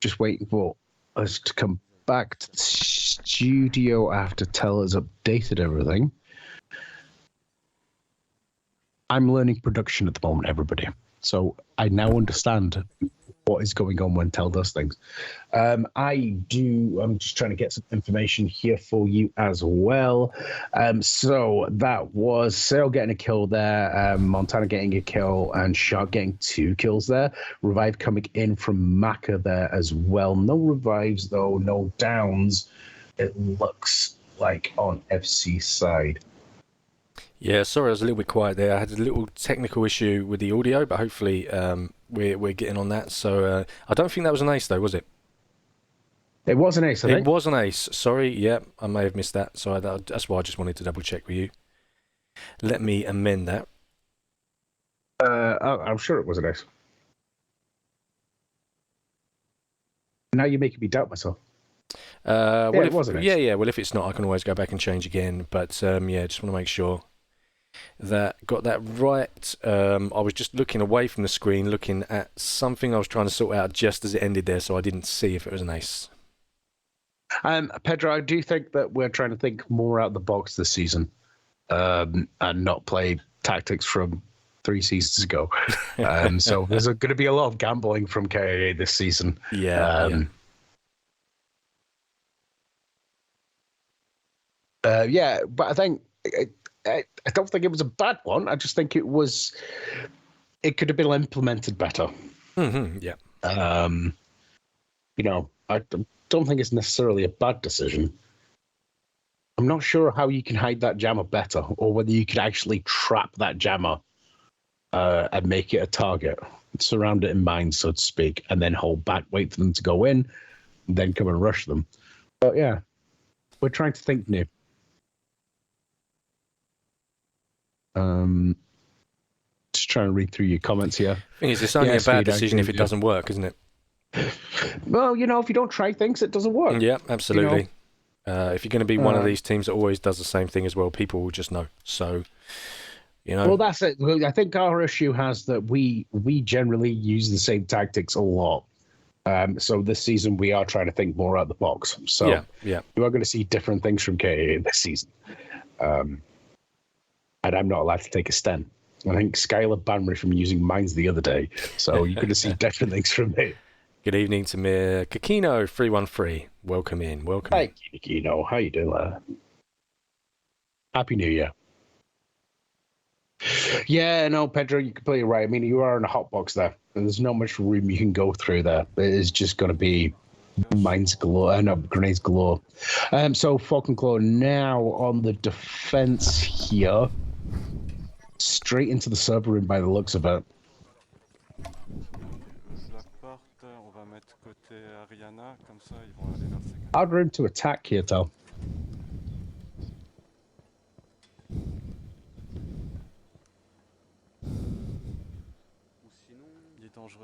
Just waiting for us to come back to the studio after Teller's updated everything. I'm learning production at the moment, everybody. So I now understand what is going on when Tell does things. I'm just trying to get some information here for you as well. So that was Sale getting a kill there, Montana getting a kill, and Shark getting 2 kills there. Revive coming in from Maka there as well. No revives though, no downs. It looks like on FC side. Yeah, sorry, I was a little bit quiet there. I had a little technical issue with the audio, but hopefully we're getting on that. So I don't think that was an ace, though, was it? It was an ace, I think. It was an ace. Sorry, yeah, I may have missed that. So that's why I just wanted to double check with you. Let me amend that. I'm sure it was an ace. Now you're making me doubt myself. Well, it was an ace. Yeah. Well, if it's not, I can always go back and change again. But yeah, just want to make sure that got that right. I was just looking away from the screen, looking at something I was trying to sort out just as it ended there, so I didn't see if it was an ace. Pedro, I do think that we're trying to think more out of the box this season, and not play tactics from 3 seasons ago. So there's going to be a lot of gambling from K.I.A this season. Yeah. Yeah, but I think I don't think it was a bad one. I just think it could have been implemented better. Mm-hmm, yeah. I don't think it's necessarily a bad decision. I'm not sure how you can hide that jammer better, or whether you could actually trap that jammer and make it a target, surround it in mines, so to speak, and then hold back, wait for them to go in, and then come and rush them. But yeah, we're trying to think new. Just trying to read through your comments here. Thing is, it's only Yes, a bad we decision if it do. doesn't work, isn't it? Well, if you don't try things, it doesn't work. Yeah, absolutely. If you're going to be one of these teams that always does the same thing as well, people will just know. So, Well, that's it. I think our issue has that we generally use the same tactics a lot. So this season we are trying to think more out of the box. So yeah. you are going to see different things from K.I.A this season. And I'm not allowed to take a sten. I think Skylar banned me from using mines the other day. So you're going to see different things from me. Good evening to me, Kikino 313. Welcome in. Hi, Kino. How you doing there? Happy New Year. Yeah, no, Pedro, you're completely right. I mean, you are in a hot box there. There's not much room you can go through there. It is just going to be mines galore, grenades galore. So Falcon Claw now on the defense here. Straight into the server room by the looks of it. La porte, on va mettre côté Ariana, comme ça ils vont aller vers ces gars. Hard room to attack here, Tal.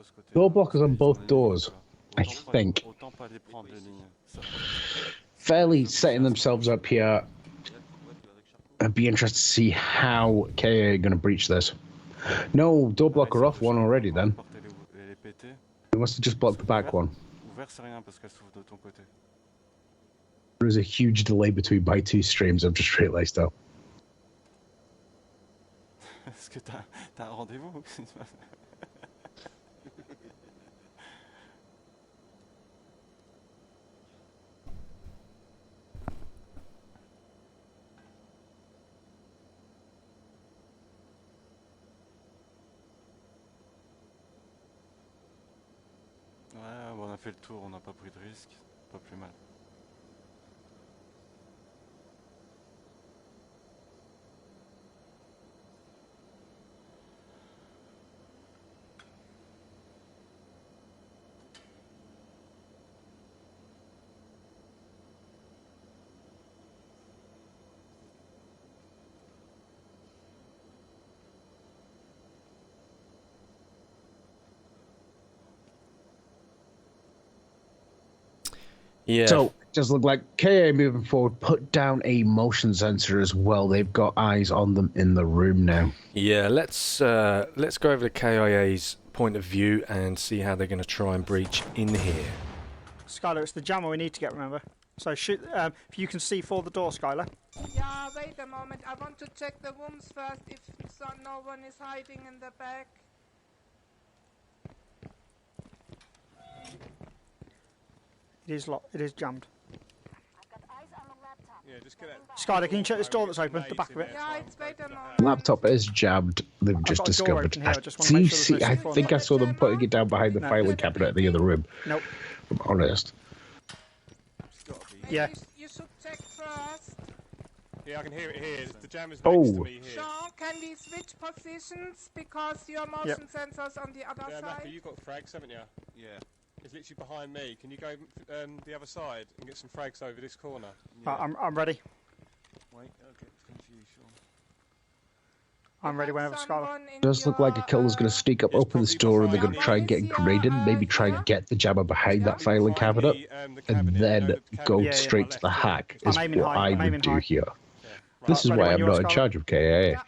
ce côté. Door blockers on both doors, I think. Autant pas les prendre les lignes. Ça- Fairly setting themselves up here. I'd be interested to see how K.I.A. are going to breach this. No, door blocker off one already then. Elle est pétée. We must have just blocked the back one. Ouvert, c'est rien parce qu'elle s'ouvre de ton côté. There is a huge delay between my two streams, I've just realised though. Est-ce que t'as un rendez-vous? Ouais, bon, on a fait le tour, on n'a pas pris de risque, pas plus mal. Yeah. So it does look like K.I.A. moving forward put down a motion sensor as well. They've got eyes on them in the room now. Yeah, let's go over to KIA's point of view and see how they're going to try and breach in here. Skylar, it's the jammer we need to get, remember? So shoot, if you can see for the door, Skylar. Yeah, wait a moment. I want to check the rooms first if no one is hiding in the back. It is locked. It is jammed. Yeah, just get it. Skylar, can you check this door that's open, the back of it? Yeah, it's wait a moment. Laptop is jabbed. They've just got a door discovered. open here, I just wanna make sure there's no I C4. think I saw them putting it down behind the No. filing cabinet in the other room. Nope. If I'm honest. Maybe Yeah. you should check first. Yeah, I can hear it here. The jam is next Oh. to me here. Sean, can we switch positions because your motion sensor's on the other Yeah, Macca, side? you got frags, haven't you? Yeah. It's literally behind me. Can you go the other side and get some frags over this corner? I'm ready. Wait, okay, confused. I'm ready whenever, Skylar. Someone in Does look like a your, killer's going to sneak up, It's open this probably door, and they're going to behind try and me. get a grenade in. Maybe try and get the jammer behind that filing cabinet, and then go Yeah, straight to the hack. I'm Is aiming what high, I I'm would aiming do high. here. Yeah. This is Ready why when I'm you not are, in Skylar? charge of K.I.A. Yeah.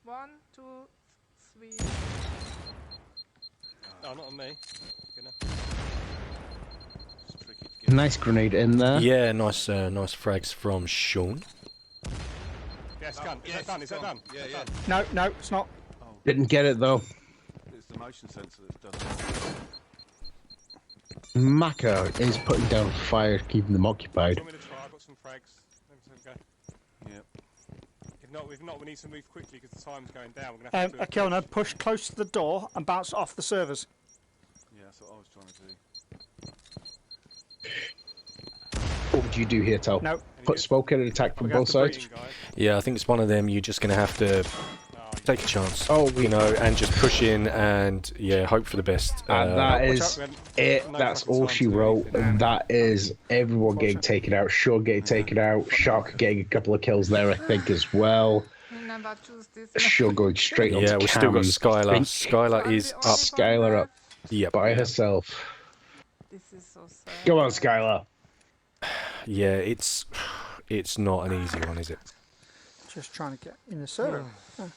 1, 2, 3. Oh, not on me. Good enough. It's tricky to get. Nice grenade in there. Yeah, nice frags from Sean. Yeah, it's done. Is that done? Is that done? Yeah, Is yeah. that done? No, it's not. Didn't get it though. It's the motion sensor that does it. Macca is putting down fire, keeping them occupied. Do you want me to try? I've got some frags. Let me go. Yep. If not, we need to move quickly because the time's going down. We're gonna have to do a Kilner, push. push close to the door and bounce it off the servers. Yeah, that's what I was trying to do. What would you do here, Tal? No. Put smoke in and attack from We're gonna both have to sides? breach, guys. Yeah, I think it's one of them. You're just going to have to Oh, take a chance. Oh, you know, and just push in and yeah, hope for the best. And that watch is out, man. it. No That's fucking all time she to do wrote. anything. And that is everyone getting taken out. Sean getting taken out. Shark getting a couple of kills there, I think, as well. You never choose this. Sean going straight onto Yeah, we've still got Cams. Skylar. I think Skylar is up. Skylar up Yep. by herself. This is so sad. Go on, Skylar. Yeah, it's not an easy one, is it? Just trying to get in the server. Oh.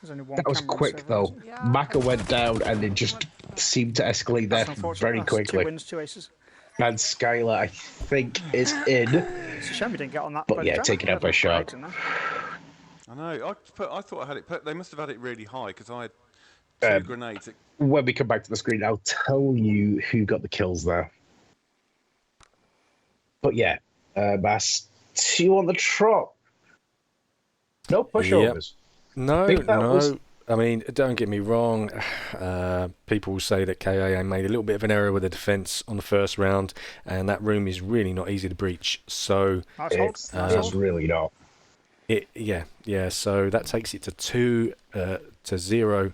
There's only one That was camera on the quick, server, though. isn't it? Yeah, Macca I went want- down and it just seemed to escalate there That's unfortunate. very That's quickly. 2 wins, 2 aces. And Skylar, I think, is in. It's a shame we didn't get on that. But bloody yeah, jammer. taken out by That's Shark. great, isn't it? I know. I thought I had it. They must have had it really high because I had Um, 2 grenades. When we come back to the screen, I'll tell you who got the kills there. But yeah, Bass, 2 on the trot. No pushovers. No, think that no. was- I mean, don't get me wrong. People will say that KIA made a little bit of an error with the defense on the first round, and that room is really not easy to breach. So, Nice hold. It's Nice just hold. really not. yeah. So that takes it to 2-0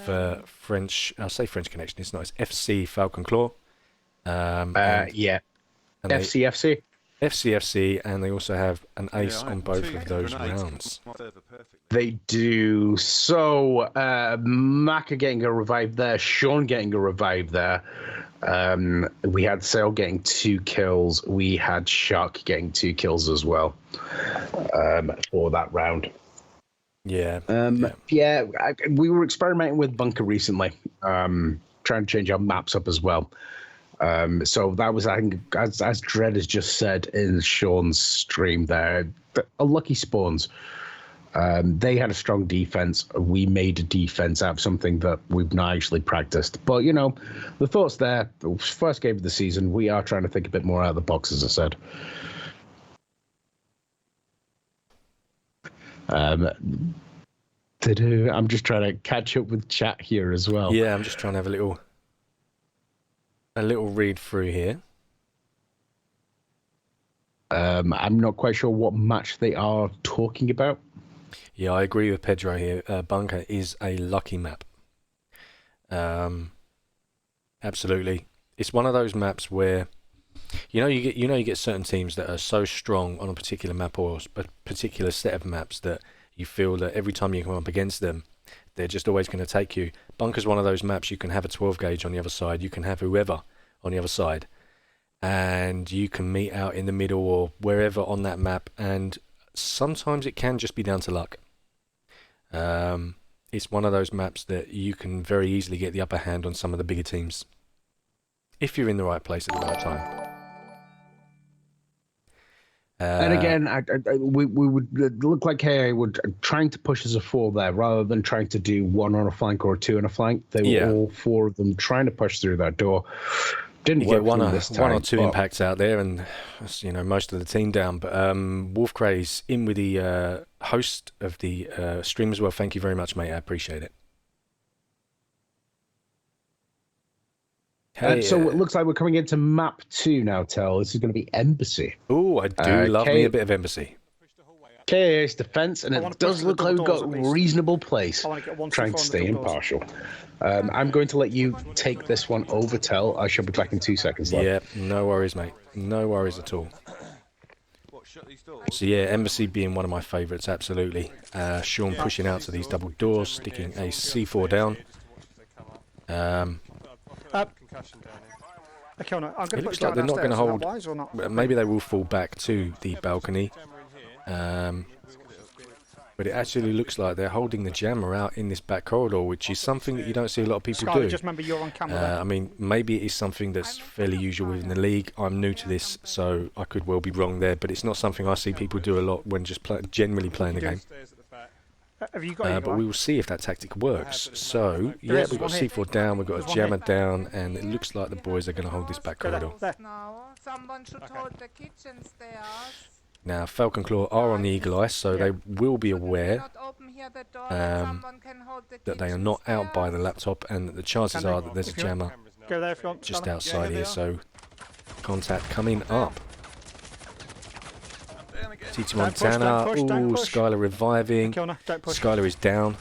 for French. I'll say French Connection. It's not. It's FC Falcon Claw. And Yeah. they- FCFC. FCFC, and they also have an ace Yeah, on both two of those grenades rounds. come off server perfectly. They do. So, Maka getting a revive there, Sean getting a revive there. We had Sale getting 2 kills. We had Shark getting 2 kills as well for that round. Yeah. We were experimenting with Bunker recently, trying to change our maps up as well. So that was, I think, as Dredd has just said in Sean's stream there, unlucky spawns. They had a strong defense. We made a defense out of something that we've not actually practiced. But, you know, the thoughts there, the first game of the season, we are trying to think a bit more out of the box, as I said. I'm just trying to catch up with chat here as well. Yeah, I'm just trying to have a little read through here. I'm not quite sure what match they are talking about. Yeah, I agree with Pedro here. Bunker is a lucky map. Absolutely. It's one of those maps where you get certain teams that are so strong on a particular map or a particular set of maps that you feel that every time you come up against them, they're just always going to take you. Bunker's one of those maps. You can have a 12 gauge on the other side. You can have whoever on the other side, and you can meet out in the middle or wherever on that map. And sometimes it can just be down to luck. It's one of those maps that you can very easily get the upper hand on some of the bigger teams if you're in the right place at the right time. And again, we would look like K.I.A would trying to push as a 4 there rather than trying to do 1 on a flank or 2 on a flank. They were all 4 of them trying to push through that door. Didn't work get this time. 1 or 2 impacts out there, and most of the team down. But Wolf Craze in with the host of the stream as well. Thank you very much, mate. I appreciate it. Hey, so it looks like we're coming into map 2 now, Tell. This is going to be Embassy. Oh, I do love me a bit of Embassy. K.I.A's defense, and it does look like we've got a reasonable place. Trying to stay impartial. I'm going to let you take this one over, Tell. I shall be back in 2 seconds. Yeah, no worries, mate. No worries at all. So yeah, Embassy being one of my favourites, absolutely. Sean pushing out to these double doors, sticking a C4 down. It looks like they're not going to hold. Maybe they will fall back to the balcony. But it actually looks like they're holding the jammer out in this back corridor, which is something that you don't see a lot of people do. Just remember you're on camera. I mean, maybe it is something that's fairly usual within the league. I'm new to this, so I could well be wrong there, but it's not something I see people do a lot when just generally playing the game. Have you got but we will see if that tactic works. So, yeah, we've got C4 down, we've got a jammer down, and it looks like the boys are going to hold this back corridor. Someone should hold the kitchen stairs. Now, Falcon Claw are on the Eagle Eye, so they will be aware that they are not out by the laptop, and that the chances are that there's a jammer just outside here, so contact coming up. TT Montana, ooh, Skylar reviving. Skylar is down.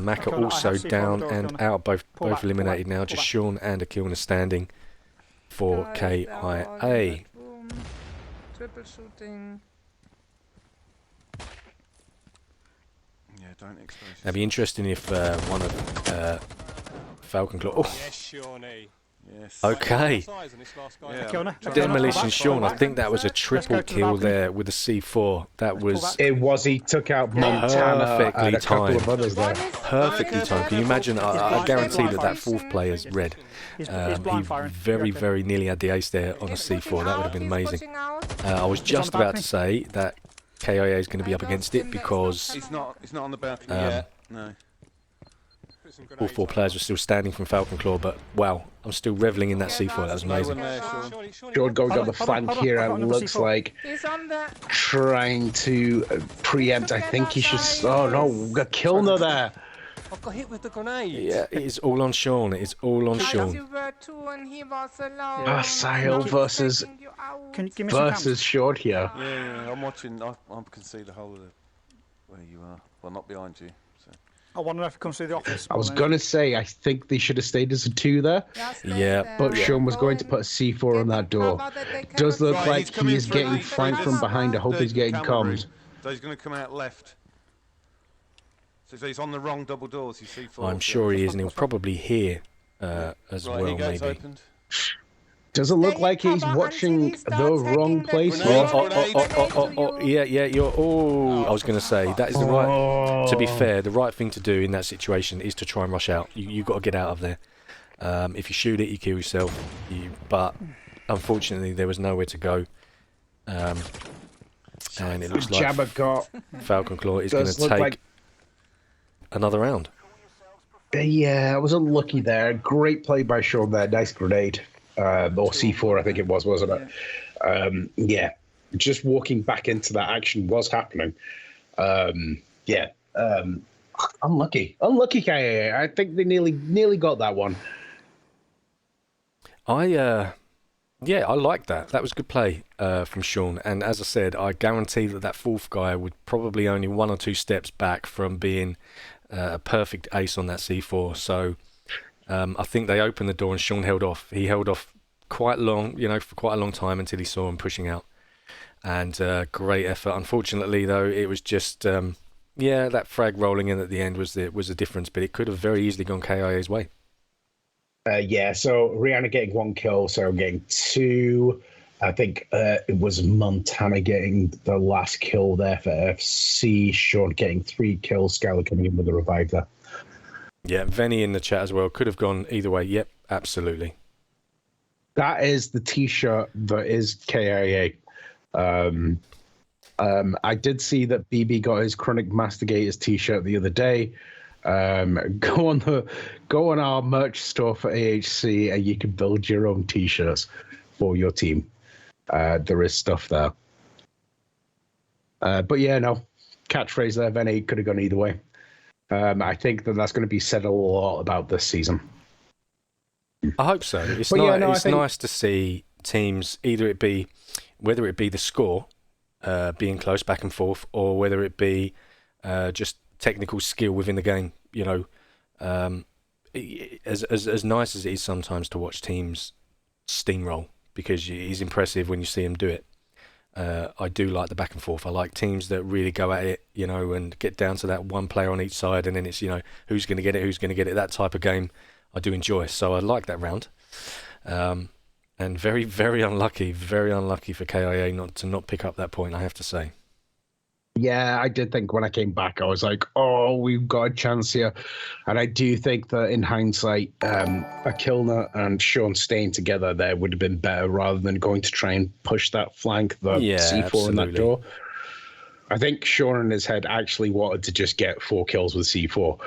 Maka also down and out, both eliminated now. Just Sean and Akilna standing for K.I.A. Triple shooting. It'd be interesting if one of Falcon Claw. Oh. Yes, Shawnee. Yes. Okay. Demolition Sean, I think that was a triple kill there with the C4. That was. It was. He took out Montana and a couple of others there. Perfectly timed. Can you imagine? I guarantee that fourth player's red. He very, very nearly had the ace there on a C4. That would have been amazing. I was just about to say that K.I.A is going to be up against it because It's not on the balcony yet. No. all 4 players were still standing from Falcon Claw, but wow, I'm still reveling in that C4. That was amazing. Jordan going down the flank here, and looks like trying to preempt. I think he should. Oh no, got Kilner there. I got hit with the grenade. Yeah, it is all on Sean. It is all on Sean. Sahil versus Short here. Yeah, I'm watching. I can see the whole of where you are. Well, not behind you. So. I want to know if it comes through the office. I was going to say, I think they should have stayed as a 2 there. Yeah, stay Yeah, there. But Sean was going to put a C4 on that door. Cover that they Does cannot look see like he's coming he is through getting the- flanked through from this- behind. I hope he's getting camera room. comms. So he's going to come out left. So he's on the wrong double doors. You see 4. I'm sure he is, and he'll probably hear as Right, well, here gates maybe. opened. Does it look Stay like in he's cover watching until he the starts wrong hacking the place? Grenade, door. grenade. Yeah, you're. Oh, I was going to say that is the right. To be Oh. fair, the right thing to do in that situation is to try and rush out. You've got to get out of there. If you shoot it, you kill yourself. But unfortunately, there was nowhere to go. And it looks like Jabba got. Falcon Claw is going Does to look take like. another round. Yeah, I was unlucky there. Great play by Sean there. Nice grenade. Or C4, I think it was, wasn't it? Yeah. Just walking back into that action was happening. Unlucky. Unlucky K.I.A. I think they nearly got that one. I like that. That was good play from Sean. And as I said, I guarantee that fourth guy would probably only 1 or 2 steps back from being a perfect ace on that C4. So I think they opened the door and Sean held off. He held off quite long, for quite a long time until he saw him pushing out. And great effort. Unfortunately, though, it was just that frag rolling in at the end was the difference. But it could have very easily gone K.I.A.'s way. So Rihanna getting 1 kill, Sarah getting 2. I think it was Montana getting the last kill there for FC. Sean getting 3 kills. Skylar coming in with a revive there. Yeah, Venny in the chat as well. Could have gone either way. Yep, absolutely. That is the T-shirt that is K.I.A. I did see that BB got his Chronic Mastigators T-shirt the other day. Go on our merch store for AHC and you can build your own T-shirts for your team. There is stuff there. But yeah, no catchphrase there. Venny could have gone either way. I think that's going to be said a lot about this season. I hope so. It's nice to see teams, whether it be the score being close back and forth, or whether it be just technical skill within the game. As nice as it is sometimes to watch teams steamroll, because it's impressive when you see them do it. I do like the back and forth. I like teams that really go at it, and get down to that one player on each side, and then it's who's going to get it. That type of game I do enjoy. So I like that round. And very, very unlucky for K.I.A. not to pick up that point, I have to say. Yeah, I did think when I came back, I was like, oh, we've got a chance here. And I do think that in hindsight, Akilna and Sean staying together there would have been better rather than going to try and push that flank, the C4 absolutely. in that door. I think Sean in his head actually wanted to just get 4 kills with C4.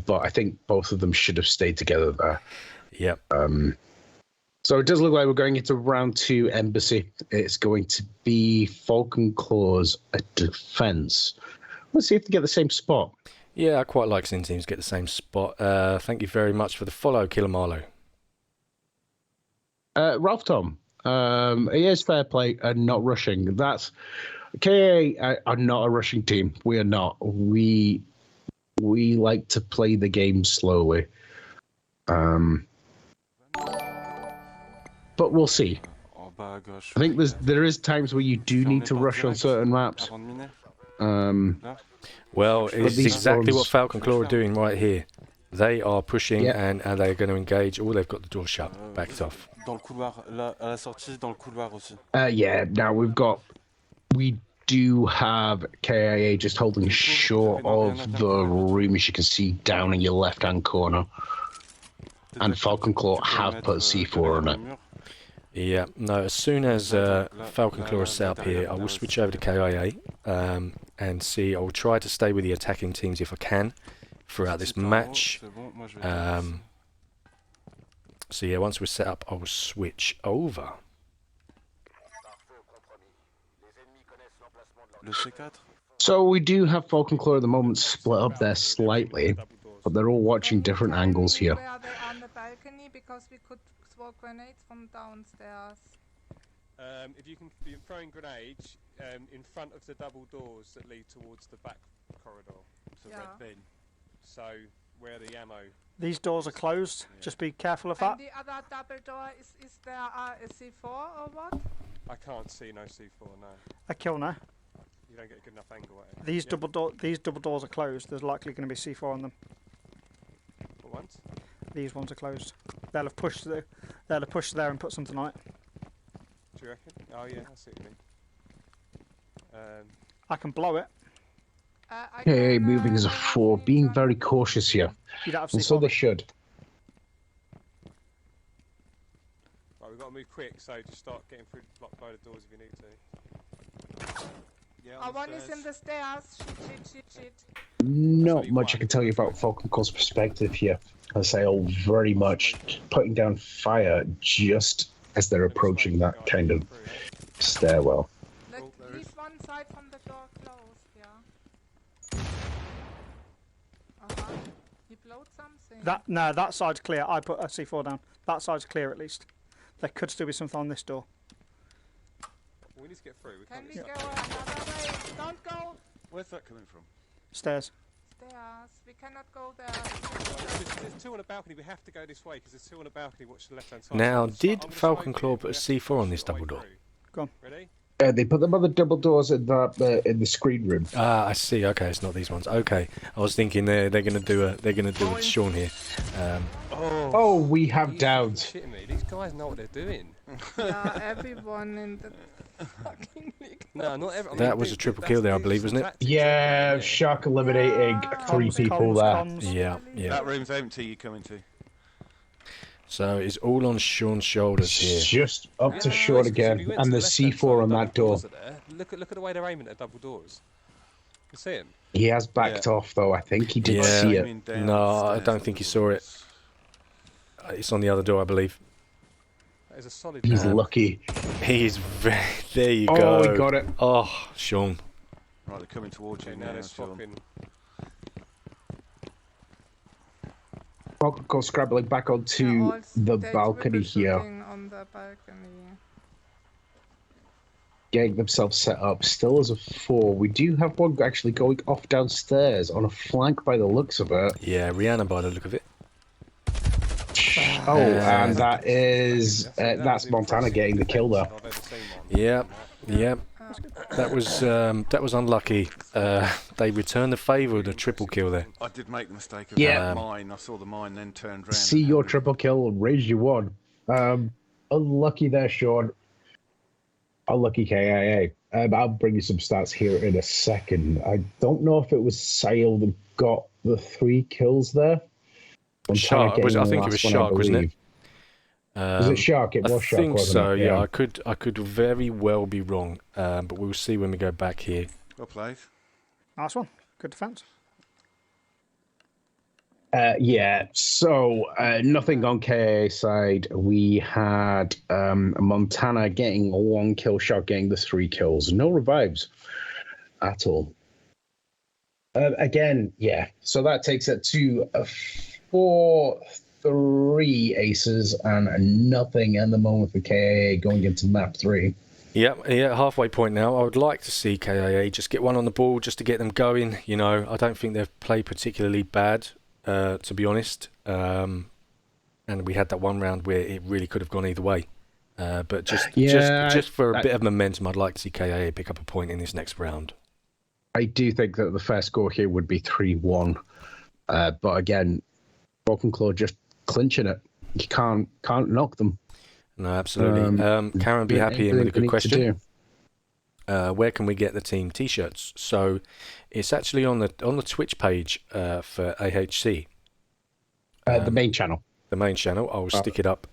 But I think both of them should have stayed together there. Yep. So it does look like we're going into round 2 Embassy. It's going to be Falcon Claws a defense. Let's see if they get the same spot. Yeah, I quite like seeing teams get the same spot. Thank you very much for the follow, Kilamalo. Ralph Tom, it is fair play and not rushing. That's K.I.A. are not a rushing team. We are not. We like to play the game slowly. But we'll see. I think there is times where you do need to rush on certain maps. Well, it's exactly what Falcon Claw are doing right here. They are pushing and they're going to engage. Oh, they've got the door shut. Back it off. Now we do have K.I.A. just holding short of the room, as you can see down in your left-hand corner. And Falcon Claw have put C4 on it. Yeah, no, as soon as Falcon Claw is set up here, I will switch over to K.I.A. And see. I will try to stay with the attacking teams if I can throughout this match. So yeah, once we're set up, I will switch over. So we do have Falcon Claw at the moment split up there slightly, but they're all watching different angles here. Where they are on the balcony, because we could throw grenades from downstairs. If you can be throwing grenades in front of the double doors that lead towards the back corridor. to the Yeah. red bin. So where the ammo. These doors are closed. Yeah. Just be careful of And that. the other double door, is there a C4 or what? I can't see no C4. No, A kill now. you don't get a good enough angle at it. These Yeah. these double doors are closed. There's likely going to be C4 on them. What ones? These ones are closed. They'll have pushed there. They'll have pushed there and put something on it. Do you reckon? Oh yeah, I see what you mean. I can blow it. I Hey, can, moving as a I have 4, needs being on very the cautious here. You don't have And so C4. they should. Right, we've got to move quick. So just start getting through block by the doors if you need to. Yeah, Oh, on the one is in stairs. the stairs. Shit. Not only much I one. can tell you about Falcon Core's perspective here. As they all very much putting down fire just as they're approaching that kind of stairwell. Oh, there Leave is. one side from the door closed, yeah. He blowed something. That side's clear. I put a C4 down. That side's clear at least. There could still be something on this door. Well, we need to get through. We Can can't we get go stuck. another way? Don't go Where's that coming from? Stairs. stairs. We cannot go there. There's two on a balcony. We have to go this way because there's two on a balcony. Watch the left hand side. Now, I'm gonna did slow Falcon you, Claw but put a we have to C4 on push this it all the double way door? through. Go on. Ready? They put them on the double doors in the screen room. Ah, I see. Okay, it's not these ones. Okay, I was thinking they're going to do a Sean here. Oh, we Are have you doubts. fucking shitting me? These guys know what they're doing. Yeah, everyone in the fucking league. No, not everyone. That was a triple kill there, I believe, wasn't it? Yeah, Shark eliminating Yeah. 3 Cons, people cons, there. cons. Yeah. That room's empty. You coming to? So it's all on Sean's shoulders here. Just up to short again, and the C4 on that door. Look at the way they're aiming at double doors. You see him? He has backed off though. I think he did Yeah. see it. Aiming No, I downstairs don't at think the he saw it. doors. It's on the other door, I believe. That is a solid. He's door. lucky. He is very. There you Oh, go. he got it. Oh, Sean. Right, they're coming towards you Okay, now, now they're Sean. swapping. Falcon Core scrabbling back Yeah, onto all the stage balcony here, troubleshooting on the balcony. getting themselves set up. Still as a 4. We do have one actually going off downstairs on a flank by the looks of it. Yeah, Rihanna by the look of it. Oh, and that is that's Montana getting the kill there. I've ever seen one. Yep, yep. That was unlucky. They returned the favour with a triple kill there. I did make the mistake of Yeah. that mine. I saw the mine, then turned round. See and your had the- triple kill and raise you 1. Unlucky there, Sean. Unlucky KIA. I'll bring you some stats here in a second. I don't know if it was Sale that got the 3 kills there. Shark, Montana was, I getting the think it was last one, Shark, wasn't it? believe. Was it Shark? It I was Shark, think wasn't so. it? Yeah, I could very well be wrong, but we'll see when we go back here. Well played. Nice one. Good defence. Yeah, so nothing on KA side. We had Montana getting 1 kill, Shark getting the 3 kills. No revives at all. Again, yeah, so that takes it to a 4-3 aces and nothing at the moment for KA going into map 3. Yeah, halfway point now. I would like to see K.I.A. just get one on the ball just to get them going. You know, I don't think they've played particularly bad, to be honest. And we had that one round where it really could have gone either way. But just for a bit of momentum, I'd like to see K.I.A. pick up a point in this next round. I do think that the fair score here would be 3-1. But again, Falcon Claw just clinching it. You can't knock them. No, absolutely. Karen, be happy in with a good question. Where can we get the team T-shirts? So it's actually on the Twitch page for AHC. The main channel. The main channel. I'll stick it up.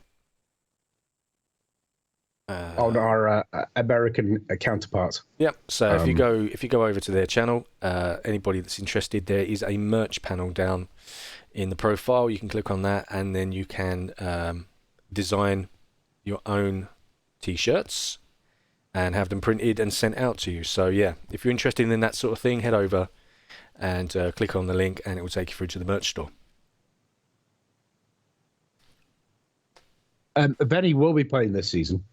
On our American counterparts. Yep. So if you go over to their channel, anybody that's interested, there is a merch panel down in the profile. You can click on that, and then you can design your own T-shirts and have them printed and sent out to you. So yeah, if you're interested in that sort of thing, head over and click on the link, and it will take you through to the merch store. Benny will be playing this season.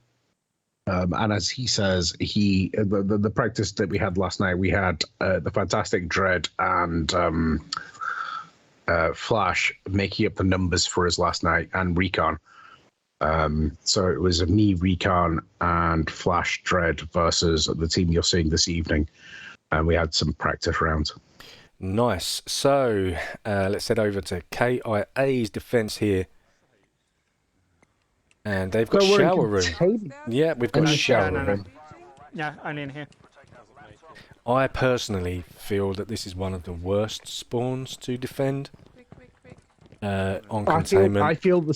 And as he says, the practice that we had last night, we had the fantastic Dread and Flash making up the numbers for us last night, and Recon. So it was me, Recon, and Flash Dread versus the team you're seeing this evening, and we had some practice rounds. Nice. So let's head over to K.I.A.'s defense here. And they've got shower room. Yeah, we've got shower room. Yeah, only in here. I personally feel that this is one of the worst spawns to defend on containment. I feel the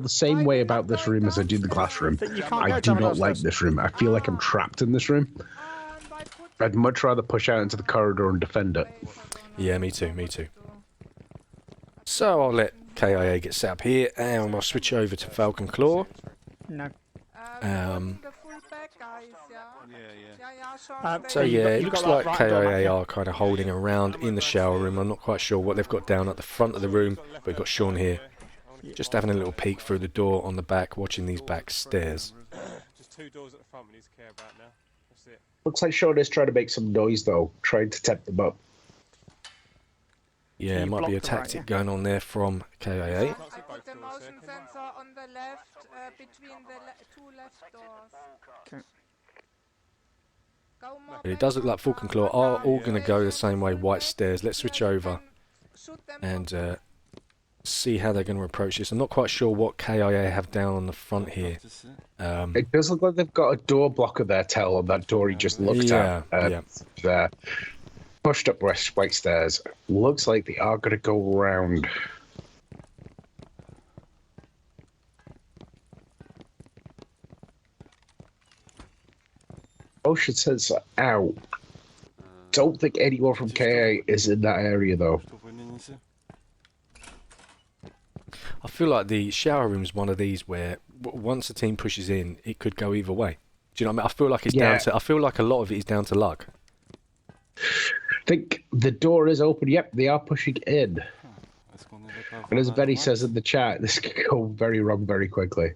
same way about this room as I do the classroom. I do not like this room. I feel like I'm trapped in this room. I'd much rather push out into the corridor and defend it. Yeah, me too, me too. So I'll let K.I.A. get set up here, and we'll switch over to Falcon Claw. No. So yeah, it looks like K.I.A. are kind of holding around in the shower room. I'm not quite sure what they've got down at the front of the room, but we've got Sean here, just having a little peek through the door on the back, watching these back stairs. Just 2 doors at the front we need to care about now. That's it. Looks like Sean is trying to make some noise though, trying to tempt them up. Yeah, might be a tactic going on there from K.I.A. I put the motion sensor on the left, between the 2 left doors. Okay. But it does look like Falcon Claw are all going to go the same way, white stairs. Let's switch over and see how they're going to approach this. I'm not quite sure what K.I.A. have down on the front here. It does look like they've got a door blocker there, Tell, on that door he just looked at. There. Pushed up white stairs. Looks like they are going to go around. Ocean says out. Don't think anyone from K.I.A. is in that area though. I feel like the shower room is one of these where once a team pushes in, it could go either way. Do you know what I mean? I feel like it's down to. I feel like a lot of it is down to luck. I think the door is open. Yep, they are pushing in. And as Benny says in the chat, this could go very wrong very quickly.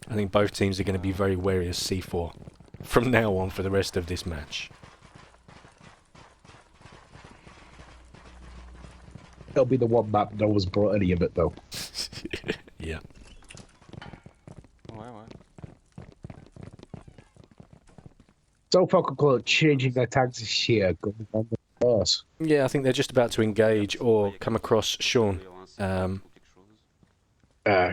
I think both teams are going to be very wary of C4 from now on for the rest of this match. It'll be the one map no one's brought any of it though. Yeah. So Falcon Claw changing their tags here, going on the course. Yeah, I think they're just about to engage or come across Sean.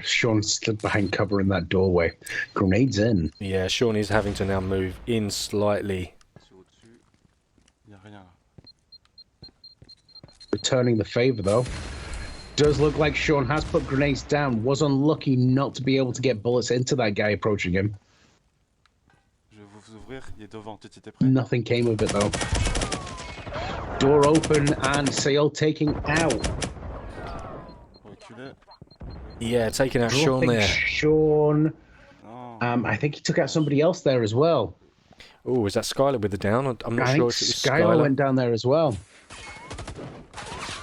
Sean stood behind cover in that doorway. Grenades in. Yeah, Sean is having to now move in slightly. Returning the favour though. Does look like Sean has put grenades down. Was unlucky not to be able to get bullets into that guy approaching him. Nothing came of it though. Door open and Sale taking out. Yeah, taking out Sean there. Sean. I think he took out somebody else there as well. Oh, is that Skylar with the down? I'm not sure if it was Skylar went down there as well.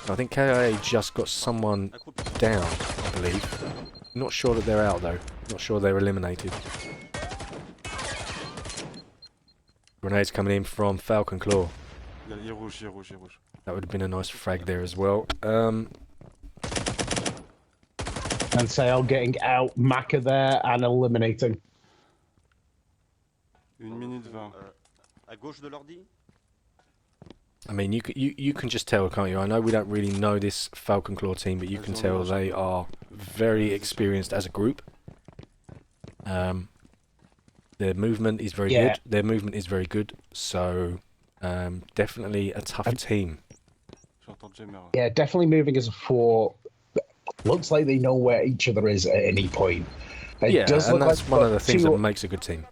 I think K.I.A. just got someone down, I believe. Not sure that they're out though. Not sure they're eliminated. Grenades coming in from Falcon Claw. That would have been a nice frag there as well. And Sale getting out, Maka there and eliminating. 1 minute 20. À gauche de l'ordi. I mean, you can just tell, can't you? I know we don't really know this Falcon Claw team, but you can tell they are very experienced as a group. Their movement is very good. Their movement is very good. So, definitely a tough team. Yeah, definitely moving as a 4. Looks like they know where each other is at any point. Yeah, and that's one of the things that makes a good team.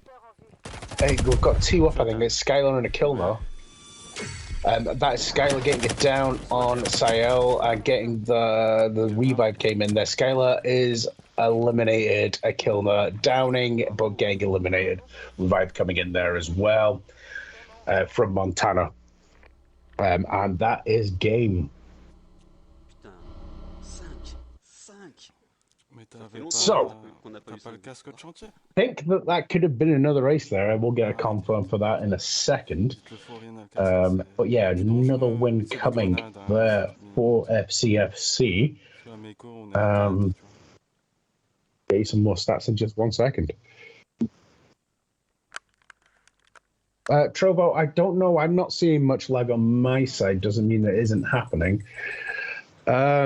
Hey, we've got 2 up, I think. It's Skylar and a kill now. That is Skylar getting it down on Sael and getting the revive came in there. Skylar is eliminated, a Kilner downing, but getting eliminated. Revive coming in there as well from Montana. And that is game. So, T'as pas le casque de chantier? I think that could have been another race there. We'll get a confirm for that in a second. But yeah, another win coming there for FCFC. Get you some more stats in just 1 second. Trovo, I don't know. I'm not seeing much lag on my side. Doesn't mean that isn't happening. Yeah,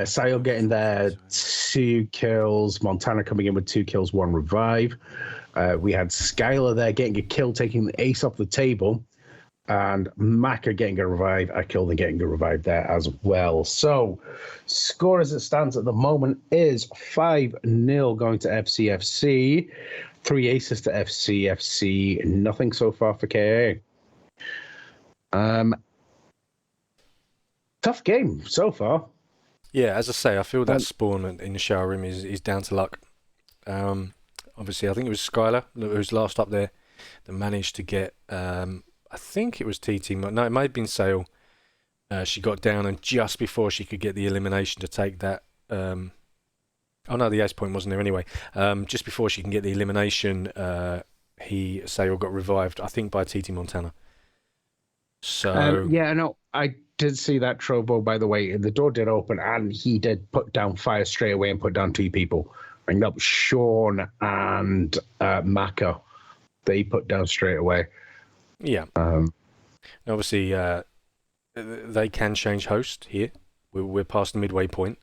Sayo getting there, 2 kills. Montana coming in with 2 kills, 1 revive. We had Skylar there getting a kill, taking the ace off the table. And Maka getting a revive, a kill and getting a revive there as well. So, score as it stands at the moment is 5-0 going to FCFC. 3 aces to FCFC. Nothing so far for K.I.A. Tough game so far. Yeah, as I say, I feel that spawn in the shower room is down to luck. Obviously, I think it was Skylar who was last up there that managed to get... I think it was TT. No, it may have been Sale. She got down, and just before she could get the elimination to take that... oh no, the ace point wasn't there anyway. Just before she can get the elimination, Sale got revived, I think, by TT Montana. So... yeah, no, I did see that Trovo, by the way. The door did open, and he did put down fire straight away and put down 2 people. I think that was Sean and Maka. They put down straight away. Yeah. Obviously, they can change host here. We're past the midway point.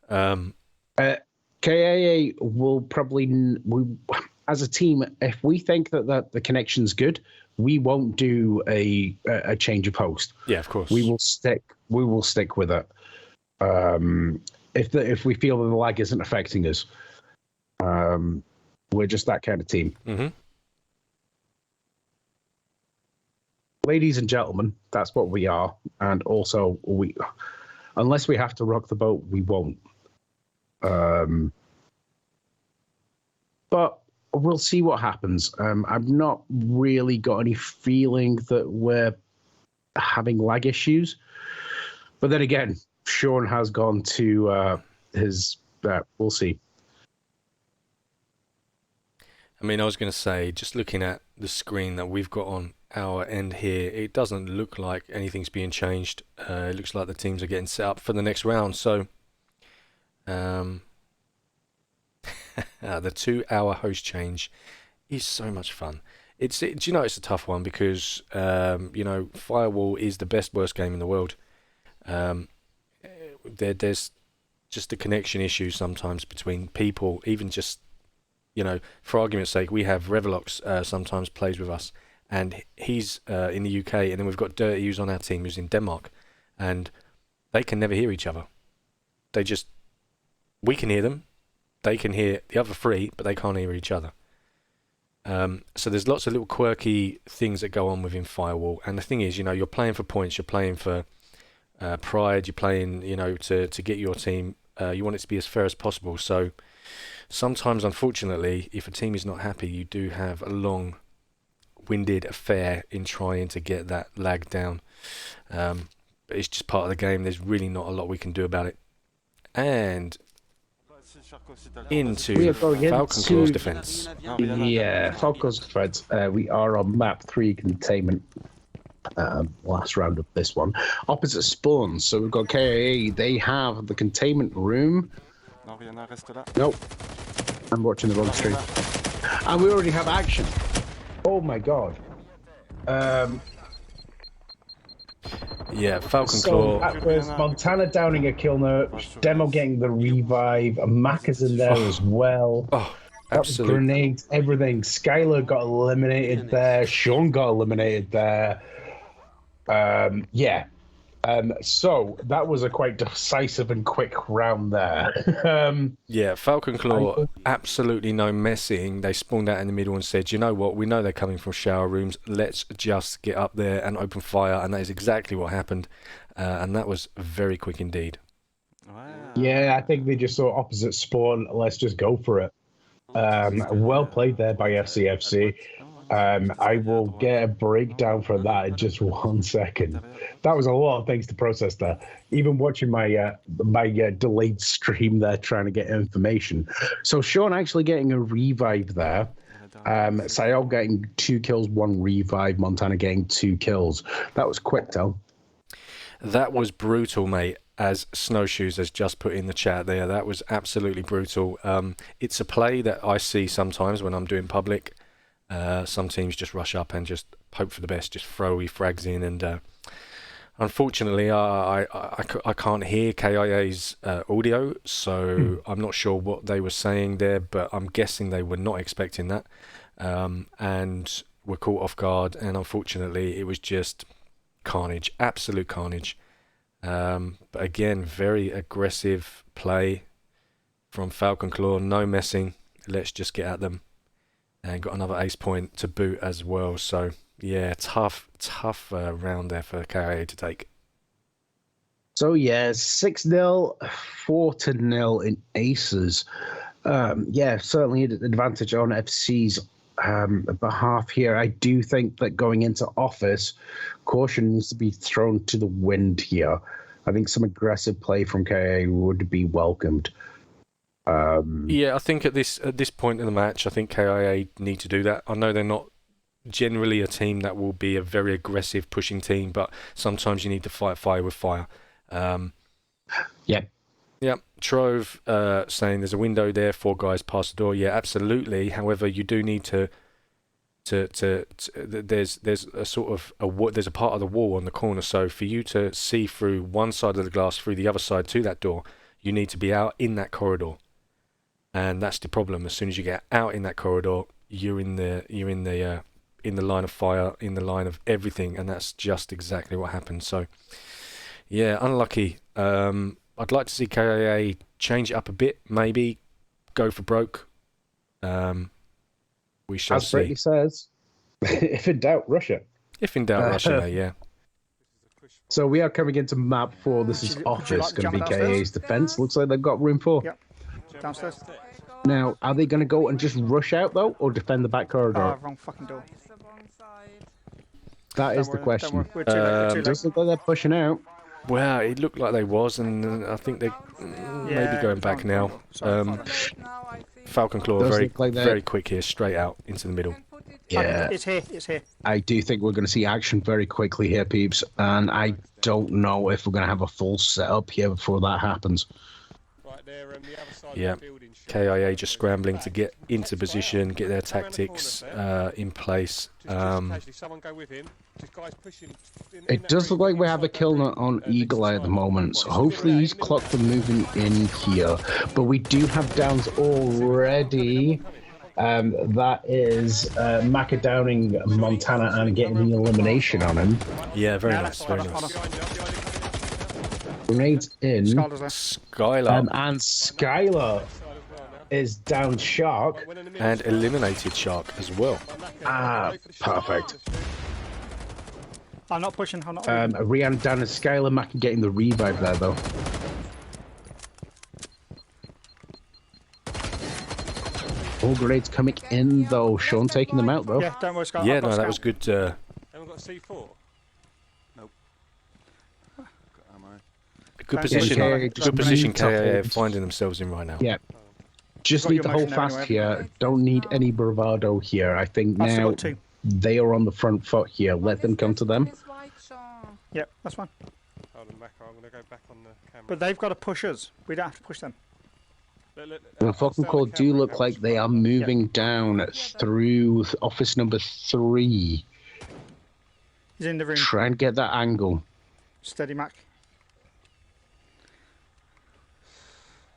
K.I.A. will probably, as a team, if we think that the connection's good, we won't do a change of host. Yeah, of course. We will stick with it. If we feel that the lag isn't affecting us, we're just that kind of team. Mm-hmm. Ladies and gentlemen, that's what we are. And also, unless we have to rock the boat, we won't. But we'll see what happens. I've not really got any feeling that we're having lag issues. But then again, Sean has gone to his... we'll see. I mean, I was going to say, just looking at the screen that we've got on our end here, it doesn't look like anything's being changed. It looks like the teams are getting set up for the next round. So, the 2-hour host change is so much fun. Do you know it's a tough one because Firewall is the best worst game in the world. There's just a connection issue sometimes between people. Even just for argument's sake, we have Revelox sometimes plays with us. And he's in the UK, and then we've got Dirty who's on our team who's in Denmark, and they can never hear each other. We can hear them, they can hear the other 3, but they can't hear each other. So there's lots of little quirky things that go on within Firewall, and the thing is, you're playing for points, you're playing for pride, you're playing, to get your team. You want it to be as fair as possible. So sometimes, unfortunately, if a team is not happy, you do have a long-winded affair in trying to get that lag down. But it's just part of the game. There's really not a lot we can do about it. And into Falcon Claw's defense. Yeah, Falcon's defense. We are on map 3 containment. Last round of this one. Opposite spawns. So we've got K.I.A. They have the containment room. Nope. I'm watching the wrong stream. And we already have action. Oh my god. Yeah, Falcon Claw. That was Montana downing a kill note, Demo getting the revive, Maka's in there as well. Oh, absolutely. Grenades, everything. Skylar got eliminated there. Sean got eliminated there. So that was a quite decisive and quick round there. Yeah, Falcon Claw, absolutely no messing. They spawned out in the middle and said, you know what, we know they're coming from shower rooms. Let's just get up there and open fire. And that is exactly what happened. And that was very quick indeed. Yeah, I think they just saw opposite spawn. Let's just go for it. Well played there by FCFC. I will get a breakdown for that in just 1 second. That was a lot of things to process there. Even watching my delayed stream there, trying to get information. So Sean actually getting a revive there. Sayal getting 2 kills, 1 revive. Montana getting 2 kills. That was quick, Tel. That was brutal, mate. As Snowshoes has just put in the chat there, that was absolutely brutal. It's a play that I see sometimes when I'm doing public. Some teams just rush up and just hope for the best, just throw frags in, and unfortunately I can't hear K.I.A.'s audio, so I'm not sure what they were saying there, but I'm guessing they were not expecting that, and were caught off guard, and unfortunately it was just carnage, absolute carnage. But again, very aggressive play from Falcon Claw, no messing, let's just get at them. And got another ace point to boot as well. So, yeah, tough round there for K.I.A. to take. So, yeah, 6-0, 4-0 in aces. Yeah, certainly an advantage on FC's behalf here. I do think that going into office, caution needs to be thrown to the wind here. I think some aggressive play from K.I.A. would be welcomed. Yeah, I think at this point in the match, I think K.I.A. need to do that. I know they're not generally a team that will be a very aggressive pushing team, but sometimes you need to fight fire with fire. Yeah. Trove saying there's a window there, 4 guys past the door. Yeah, absolutely. However, you do need to there's a sort of there's a part of the wall on the corner, so for you to see through one side of the glass through the other side to that door, you need to be out in that corridor. And that's the problem. As soon as you get out in that corridor, you're in the line of fire, in the line of everything, and that's just exactly what happened. So, yeah, unlucky. I'd like to see K.I.A. change it up a bit, maybe go for broke. We shall see. As Brittany says, if in doubt, Russia. If in doubt, Russia, yeah. So we are coming into map 4. This is office, going to be K.I.A.'s defense. Looks like they've got room for. Yep. Downstairs. Now, are they going to go and just rush out, though, or defend the back corridor? Oh, wrong fucking door. That is the question. We're too late. It does look like they're pushing out. Well, it looked like they was, and I think they maybe going back now. Falcon Claw very quick here, straight out into the middle. Yeah, it's here. I do think we're going to see action very quickly here, peeps, and I don't know if we're going to have a full setup here before that happens. Yeah, K.I.A. just scrambling to get into position, get their tactics in place. It does look like we have a kill on Eagle Eye at the moment, so hopefully he's clocked the moving in here. But we do have downs already. That is Macca downing Montana and getting the elimination on him. Yeah, very nice, very nice. Grenades in. Skylar. And Skylar is down Shark. And eliminated Shark as well. Ah, perfect. I'm not pushing. Rihanna down and Skylar. Mac getting the revive there, though. All grenades coming in, though. Sean taking them out, though. Yeah, don't worry, Skylar. Yeah, no, that was good. Haven't got C4? Nope. Got ammo. Good position. Good position. K.I.A. finding themselves in right now. Yeah. Just need to hold fast here. Don't need any bravado here. I think now they are on the front foot here. Let them come to them. Yep, that's fine. Hold on, Macca, I'm going to go back on the camera. But they've got to push us. We don't have to push them. The Falcon Claw do look like they are moving down through office number 3. He's in the room. Try and get that angle. Steady, Mac.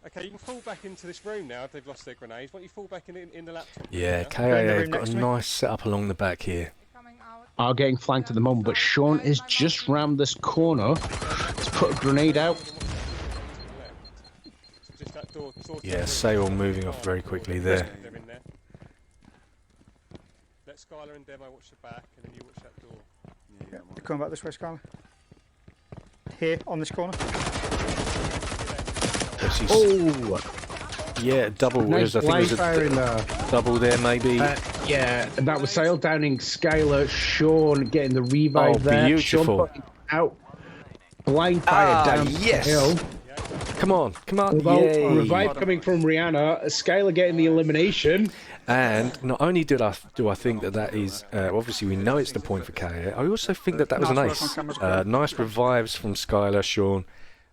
Okay, you can fall back into this room now if they've lost their grenades. Why don't you fall back in the laptop? Yeah, K.I.A. have got a nice setup along the back here. Are getting flanked at the moment, but Sean is just round this corner to put a grenade out. Yeah, Sale moving off very quickly there. Let Skylar and Demo watch the back, and then you watch that door. Yeah, coming back this way, Skylar. Here, on this corner. Oh! Yeah, double. Nice I think it was a double there, maybe. Yeah, and that was Sale downing Skylar, Sean getting the revive there. Beautiful. Sean putting out blind fire down yes. the hill. Come on. Although Yay. revive coming from Rihanna, Skylar getting the elimination. And not only do I think that is, obviously we know it's the point for K.I.A, I also think that was an Nice ace. work on camera. Nice revives from Skylar, Sean.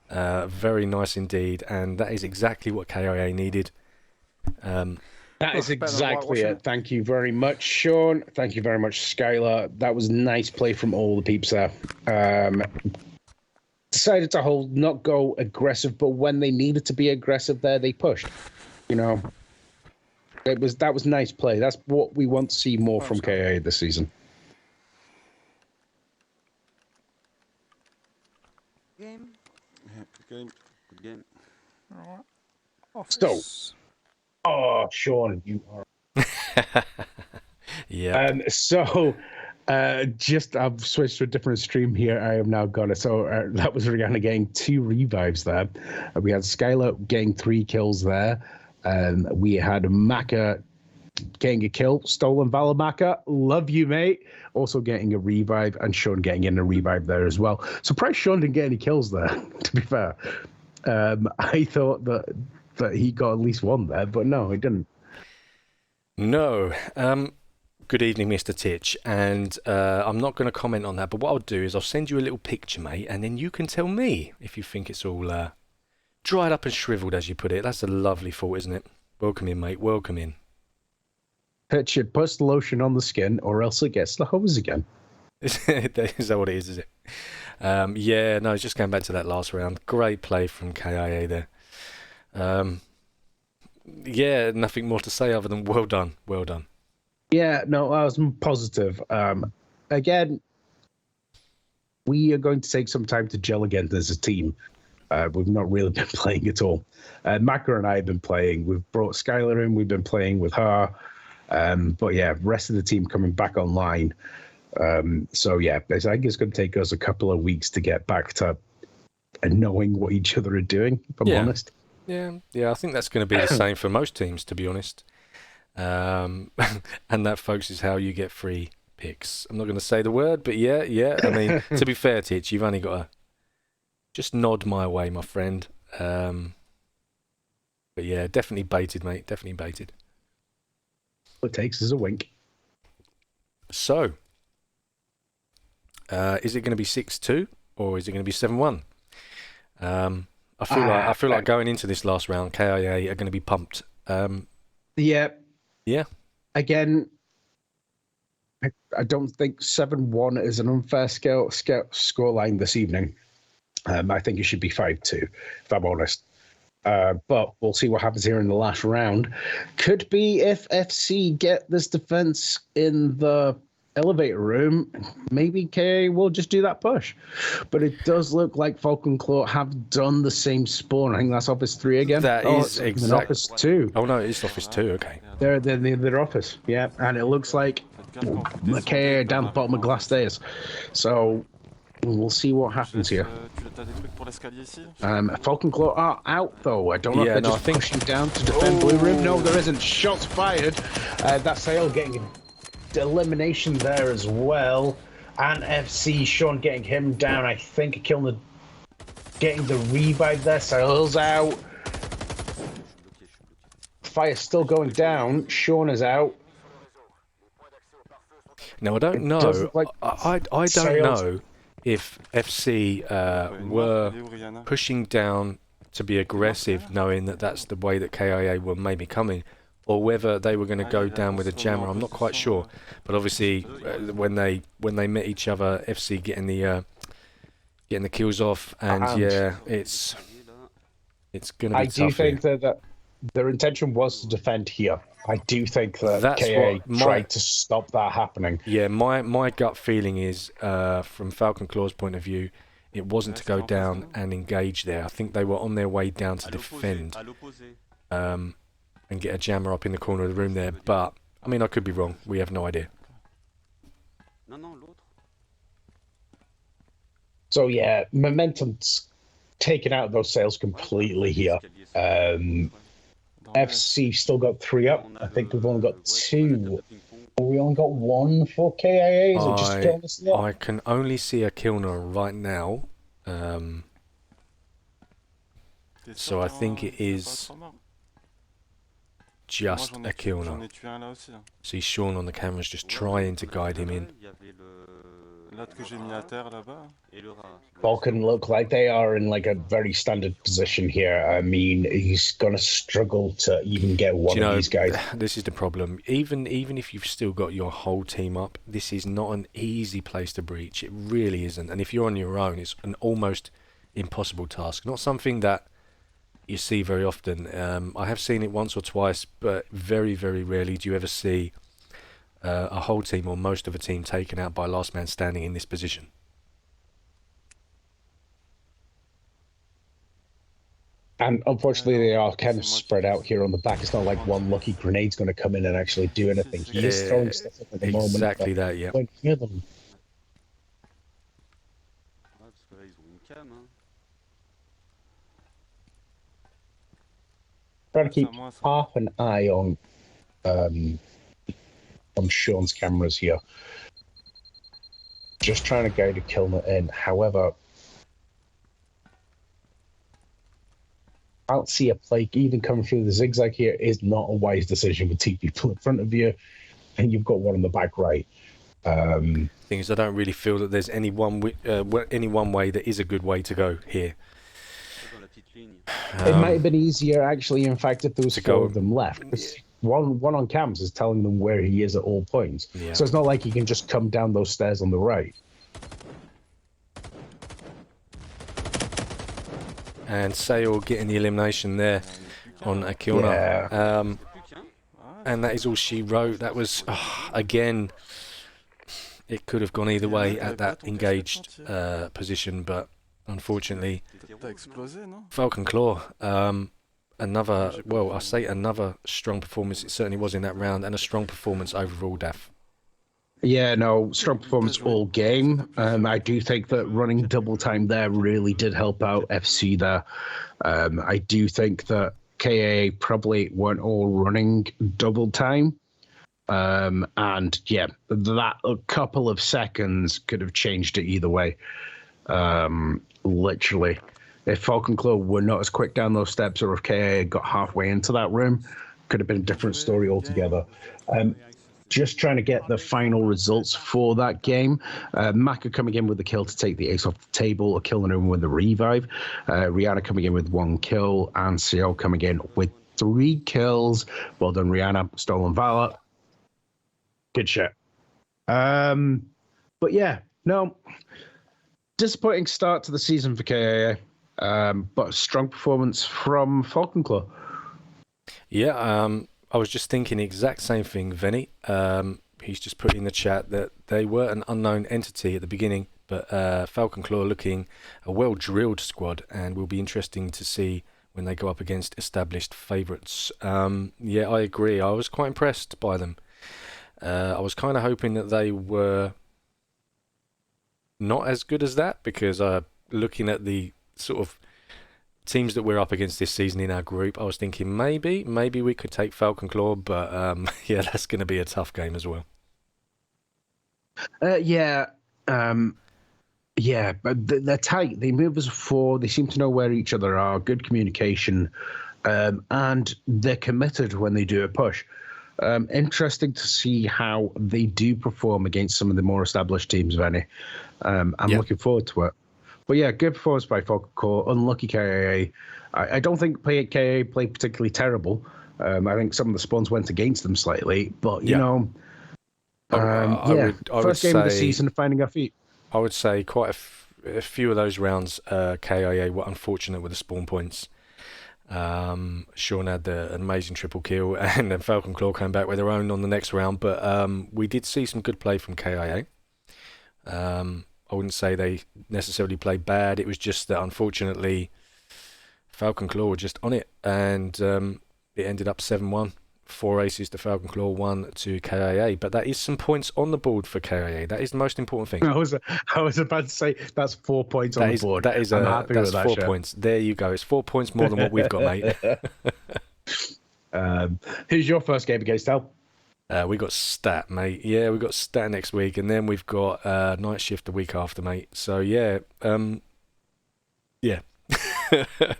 Very nice indeed. And that is exactly what K.I.A needed. That is better than exactly whitewashing it. it. Thank you very much, Sean. Thank you very much, Skylar. That was nice play from all the peeps there. Decided to not go aggressive, but when they needed to be aggressive there, they pushed. You know, that was nice play. That's what we want to see more from K.I.A this season. Game. Yeah, good game. Alright. So, Office. oh, Sean, you are. Yeah. I've switched to a different stream here. I have now got it. So that was Rihanna getting 2 revives there. We had Skylar getting 3 kills there. We had Maka getting a kill. Stolen Valor Maka. Love you, mate. Also getting a revive, and Sean getting in a revive there as well. Surprised Sean didn't get any kills there, to be fair. I thought that he got at least 1 there, but no, he didn't. No. Good evening, Mr. Titch. And I'm not going to comment on that, but what I'll do is I'll send you a little picture, mate, and then you can tell me if you think it's all dried up and shriveled, as you put it. That's a lovely thought, isn't it? Welcome in, mate. Welcome in. Pitch puts the lotion on the skin, or else it gets the hose again. Is that what it is it? Yeah, no, just going back to that last round. Great play from K.I.A there. Yeah, nothing more to say other than well done. Well done. Yeah, no, I was positive. Again, we are going to take some time to gel again as a team. We've not really been playing at all. Maka and I have been playing. We've brought Skylar in. We've been playing with her. But yeah, rest of the team coming back online. So yeah, I think it's going to take us a couple of weeks to get back to knowing what each other are doing, if I'm honest. Yeah, I think that's going to be the same for most teams, to be honest. And that, folks, is how you get free picks. I'm not going to say the word, but yeah. I mean, to be fair, Titch, you've only got to just nod my way, my friend. But yeah, definitely baited, mate. Definitely baited. All it takes is a wink. So, is it going to be 6-2 or is it going to be 7-1? I feel like going into this last round, K.I.A are going to be pumped. Yeah. Yeah. Again, I don't think 7-1 is an unfair scoreline this evening. I think it should be 5-2, if I'm honest. But we'll see what happens here in the last round. Could be if FC get this defense in the elevator room, maybe K.I.A will just do that push. But it does look like Falcon Claw have done the same spawn. I think that's Office 3 again. That is exactly Office 2. Oh no, it's Office 2. Okay. They're their office, yeah, and it looks like K.I.A down the bottom of glass stairs. So we'll see what happens here. Falcon Claw are out though. I don't know if they're just pushing down to defend blue room. No, there isn't. Shots fired. That Sale getting elimination there as well, and FC Sean getting him down. I think killing getting the revive there. Sale's out. Fire still going down. Sean is out. Now I don't know. I don't know if FC were pushing down to be aggressive, knowing that that's the way that K.I.A were maybe coming, or whether they were going to go down with a jammer. I'm not quite sure. But obviously, when they met each other, FC getting the kills off, and yeah, it's going to be tough. I do think that their intention was to defend here. I do think that K.I.A tried to stop that happening. Yeah, my gut feeling is, from Falcon Claw's point of view, it wasn't to go down and engage there. I think they were on their way down to defend. And get a jammer up in the corner of the room there, but I mean, I could be wrong. We have no idea. So yeah, momentum's taken out of those sales completely here. FC still got 3 up. I think we've only got 2 We only got one for K.I.A. Is it just killing the slot? I can only see a Kilner right now. T'es sûr So I qu'il y think en- it il y en a pas is trois morts? Moi, just j'en a ai Kilner. tué un là aussi. Hein. See Sean on the cameras just Ouais, trying to on a guide fait him là, in. il y avait L'autre que le j'ai mis à rat terre là-bas. et le rat. Falcon look like they are in like a very standard position here. I mean, he's gonna struggle to even get Do one you of know, these guys. this is the problem. Even if you've still got your whole team up, this is not an easy place to breach. It really isn't. And if you're on your own, it's an almost impossible task. Not something that you see very often. I have seen it once or twice, but very, very rarely do you ever see a whole team or most of a team taken out by last man standing in this position. And unfortunately, they are kind of C'est moi qui spread out laisse. here on the back. It's not like one lucky grenade's going to come in and actually do anything. He is throwing stuff at the moment. Exactly But that, yeah. don't hear them. Ouais, parce que là, ils ont une cam. Hein. Trying to C'est à keep moi ça. half an eye on Sean's cameras here. Just trying to guide a Kilner in. However, I don't see a play even coming through the zigzag here is not a wise decision with two people in front of you, and you've got one on the back right. Thing is, I don't really feel that there's any one way that is a good way to go here. Dans la petite ligne. It might have been easier, actually, in fact, if there was to four go- of them left. 'Cause one on cams is telling them where he is at all points. Yeah. So it's not like he can just come down those stairs on the right. And Sale getting the elimination there on Akiona. Yeah. C'est plus qu'un. And that is all she wrote. That was, again, it could have gone either way at that engaged position, but unfortunately, T'as explosé, non? Falcon Claw, another strong performance. It certainly was in that round, and a strong performance overall, Daph. Yeah, no, strong performance all game. I do think that running double time there really did help out FC there. I do think that K.I.A probably weren't all running double time. And yeah, that a couple of seconds could have changed it either way. Literally. If Falcon Claw were not as quick down those steps, or if K.I.A got halfway into that room, could have been a different story altogether. Just trying to get the final results for that game. Maka coming in with the kill to take the ace off the table, killing him with the revive. Rihanna coming in with 1 kill, and Ciel coming in with 3 kills. Well done, Rihanna. Stolen Valor. Good shit. But yeah, no. Disappointing start to the season for K.I.A. But a strong performance from Falcon Claw. Yeah, I was just thinking the exact same thing, Vinny. He's just put in the chat that they were an unknown entity at the beginning, but Falcon Claw looking a well-drilled squad, and will be interesting to see when they go up against established favourites. Yeah, I agree. I was quite impressed by them. I was kind of hoping that they were not as good as that, because looking at the sort of teams that we're up against this season in our group, I was thinking maybe we could take Falcon Claw, but yeah, that's going to be a tough game as well. Yeah, but they're tight. They move as a 4. They seem to know where each other are. Good communication, and they're committed when they do a push. Interesting to see how they do perform against some of the more established teams, Venny. I'm looking forward to it. But yeah, good performance by Falcon Claw. Unlucky K.I.A. I don't think K.I.A played particularly terrible. I think some of the spawns went against them slightly, but you know, I would first game of the say- season, finding our feet. I would say quite a few of those rounds, K.I.A were unfortunate with the spawn points. Sean had an amazing triple kill, and then Falcon Claw came back with their own on the next round. But we did see some good play from K.I.A. I wouldn't say they necessarily played bad. It was just that, unfortunately, Falcon Claw were just on it, and it ended up 7-1. 4 aces to Falcon Claw, 1 to K.I.A. But that is some points on the board for K.I.A. That is the most important thing. I was about to say that's 4 points on the board. That is I'm happy that's with that 4 shit. points. There you go. It's 4 points more than what we've got, mate. Who's your first game against, Al? We got stat, mate. Yeah, we got stat next week, and then we've got night shift the week after, mate. So yeah, yeah.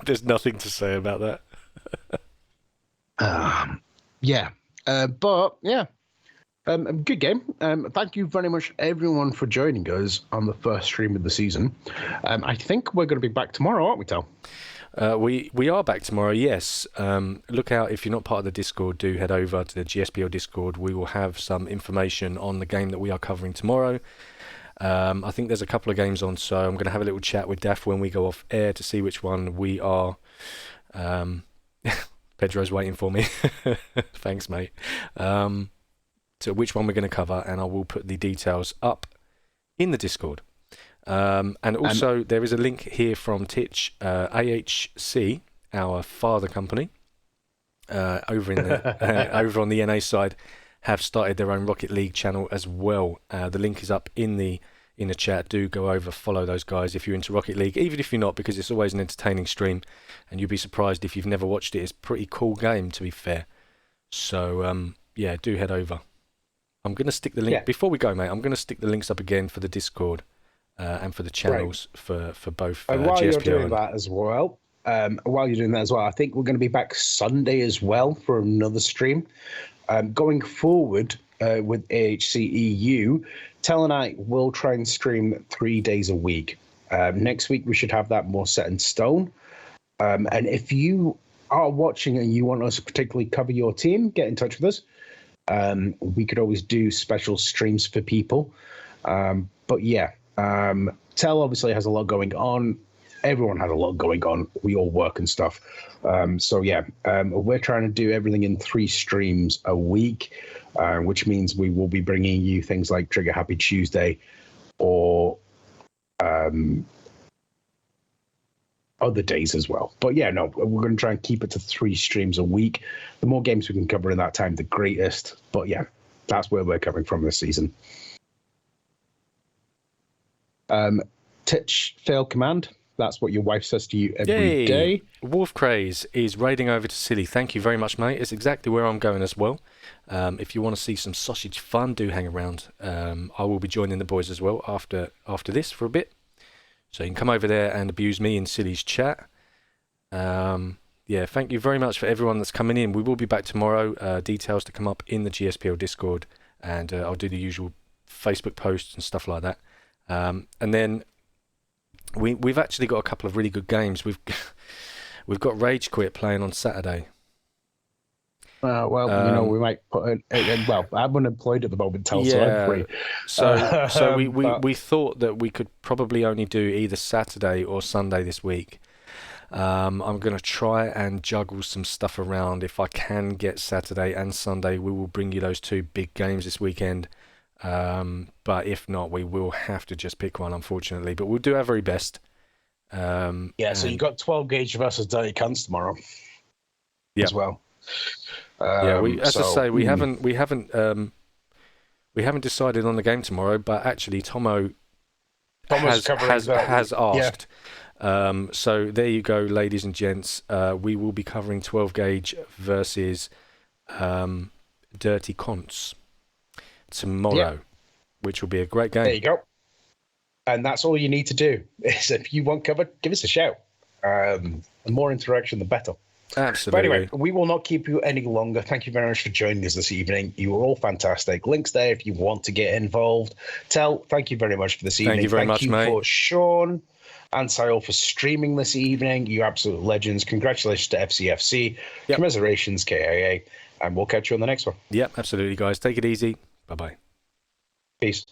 There's nothing to say about that. Yeah, but yeah, good game. Thank you very much, everyone, for joining us on the first stream of the season. I think we're going to be back tomorrow, aren't we, Tal? We are back tomorrow, yes. Look out, if you're not part of the Discord, do head over to the GSPL Discord. We will have some information on the game that we are covering tomorrow. I think there's a couple of games on, so I'm going to have a little chat with Daff when we go off air to see which one we are... Pedro's waiting for me. Thanks, mate. So which one we're going to cover, and I will put the details up in the Discord. And also, there is a link here from Titch, AHC, our father company, over in the, over on the NA side, have started their own Rocket League channel as well. The link is up in the chat. Do go over, follow those guys if you're into Rocket League, even if you're not, because it's always an entertaining stream, and you'll be surprised if you've never watched it. It's a pretty cool game, to be fair. So yeah, do head over. I'm going to stick the link before we go, mate. I'm going to stick the links up again for the Discord. And for the channels for both while GSPL you're doing that as well, I think we're going to be back Sunday as well for another stream. Going forward with AHCEU, Tel and I will try and stream 3 days a week. Next week we should have that more set in stone. And if you are watching and you want us to particularly cover your team, get in touch with us. We could always do special streams for people. But yeah. Tel obviously has a lot going on. Everyone has a lot going on. We all work and stuff. So yeah, we're trying to do everything in 3 streams a week, which means we will be bringing you things like Trigger Happy Tuesday or other days as well. But yeah, no, we're going to try and keep it to 3 streams a week. The more games we can cover in that time, the greatest. But yeah, that's where we're coming from this season. Titch failed command. That's what your wife says to you every day. Wolf Craze is raiding over to Silly. Thank you very much, mate. It's exactly where I'm going as well. If you want to see some sausage fun, do hang around. I will be joining the boys as well after this for a bit. So you can come over there and abuse me in Silly's chat. Yeah, thank you very much for everyone that's coming in. We will be back tomorrow. Details to come up in the GSPL Discord, and I'll do the usual Facebook posts and stuff like that. And then we've actually got a couple of really good games. We've got Rage Quit playing on Saturday. Well, we might put well, I'm unemployed at the moment, so I'm free. So we thought that we could probably only do either Saturday or Sunday this week. I'm going to try and juggle some stuff around. If I can get Saturday and Sunday, we will bring you those 2 big games this weekend. But if not, we will have to just pick one, unfortunately. But we'll do our very best. So you got 12 gauge versus Dirty Cunts tomorrow, as well. We haven't decided on the game tomorrow. But actually, Tomo has asked. So there you go, ladies and gents. We will be covering 12 gauge versus Dirty Cunts tomorrow, which will be a great game. There you go. And that's all you need to do. Is if you want cover, give us a shout. The more interaction, the better. Absolutely. But anyway, we will not keep you any longer. Thank you very much for joining us this evening. You were all fantastic. Links there if you want to get involved. Tel, thank you very much for this evening. Thank you very much, mate. For Sean and Cyril for streaming this evening. You absolute legends. Congratulations to FCFC. Commiserations, K.I.A. And we'll catch you on the next one. Yep, absolutely, guys. Take it easy. Bye-bye. Peace.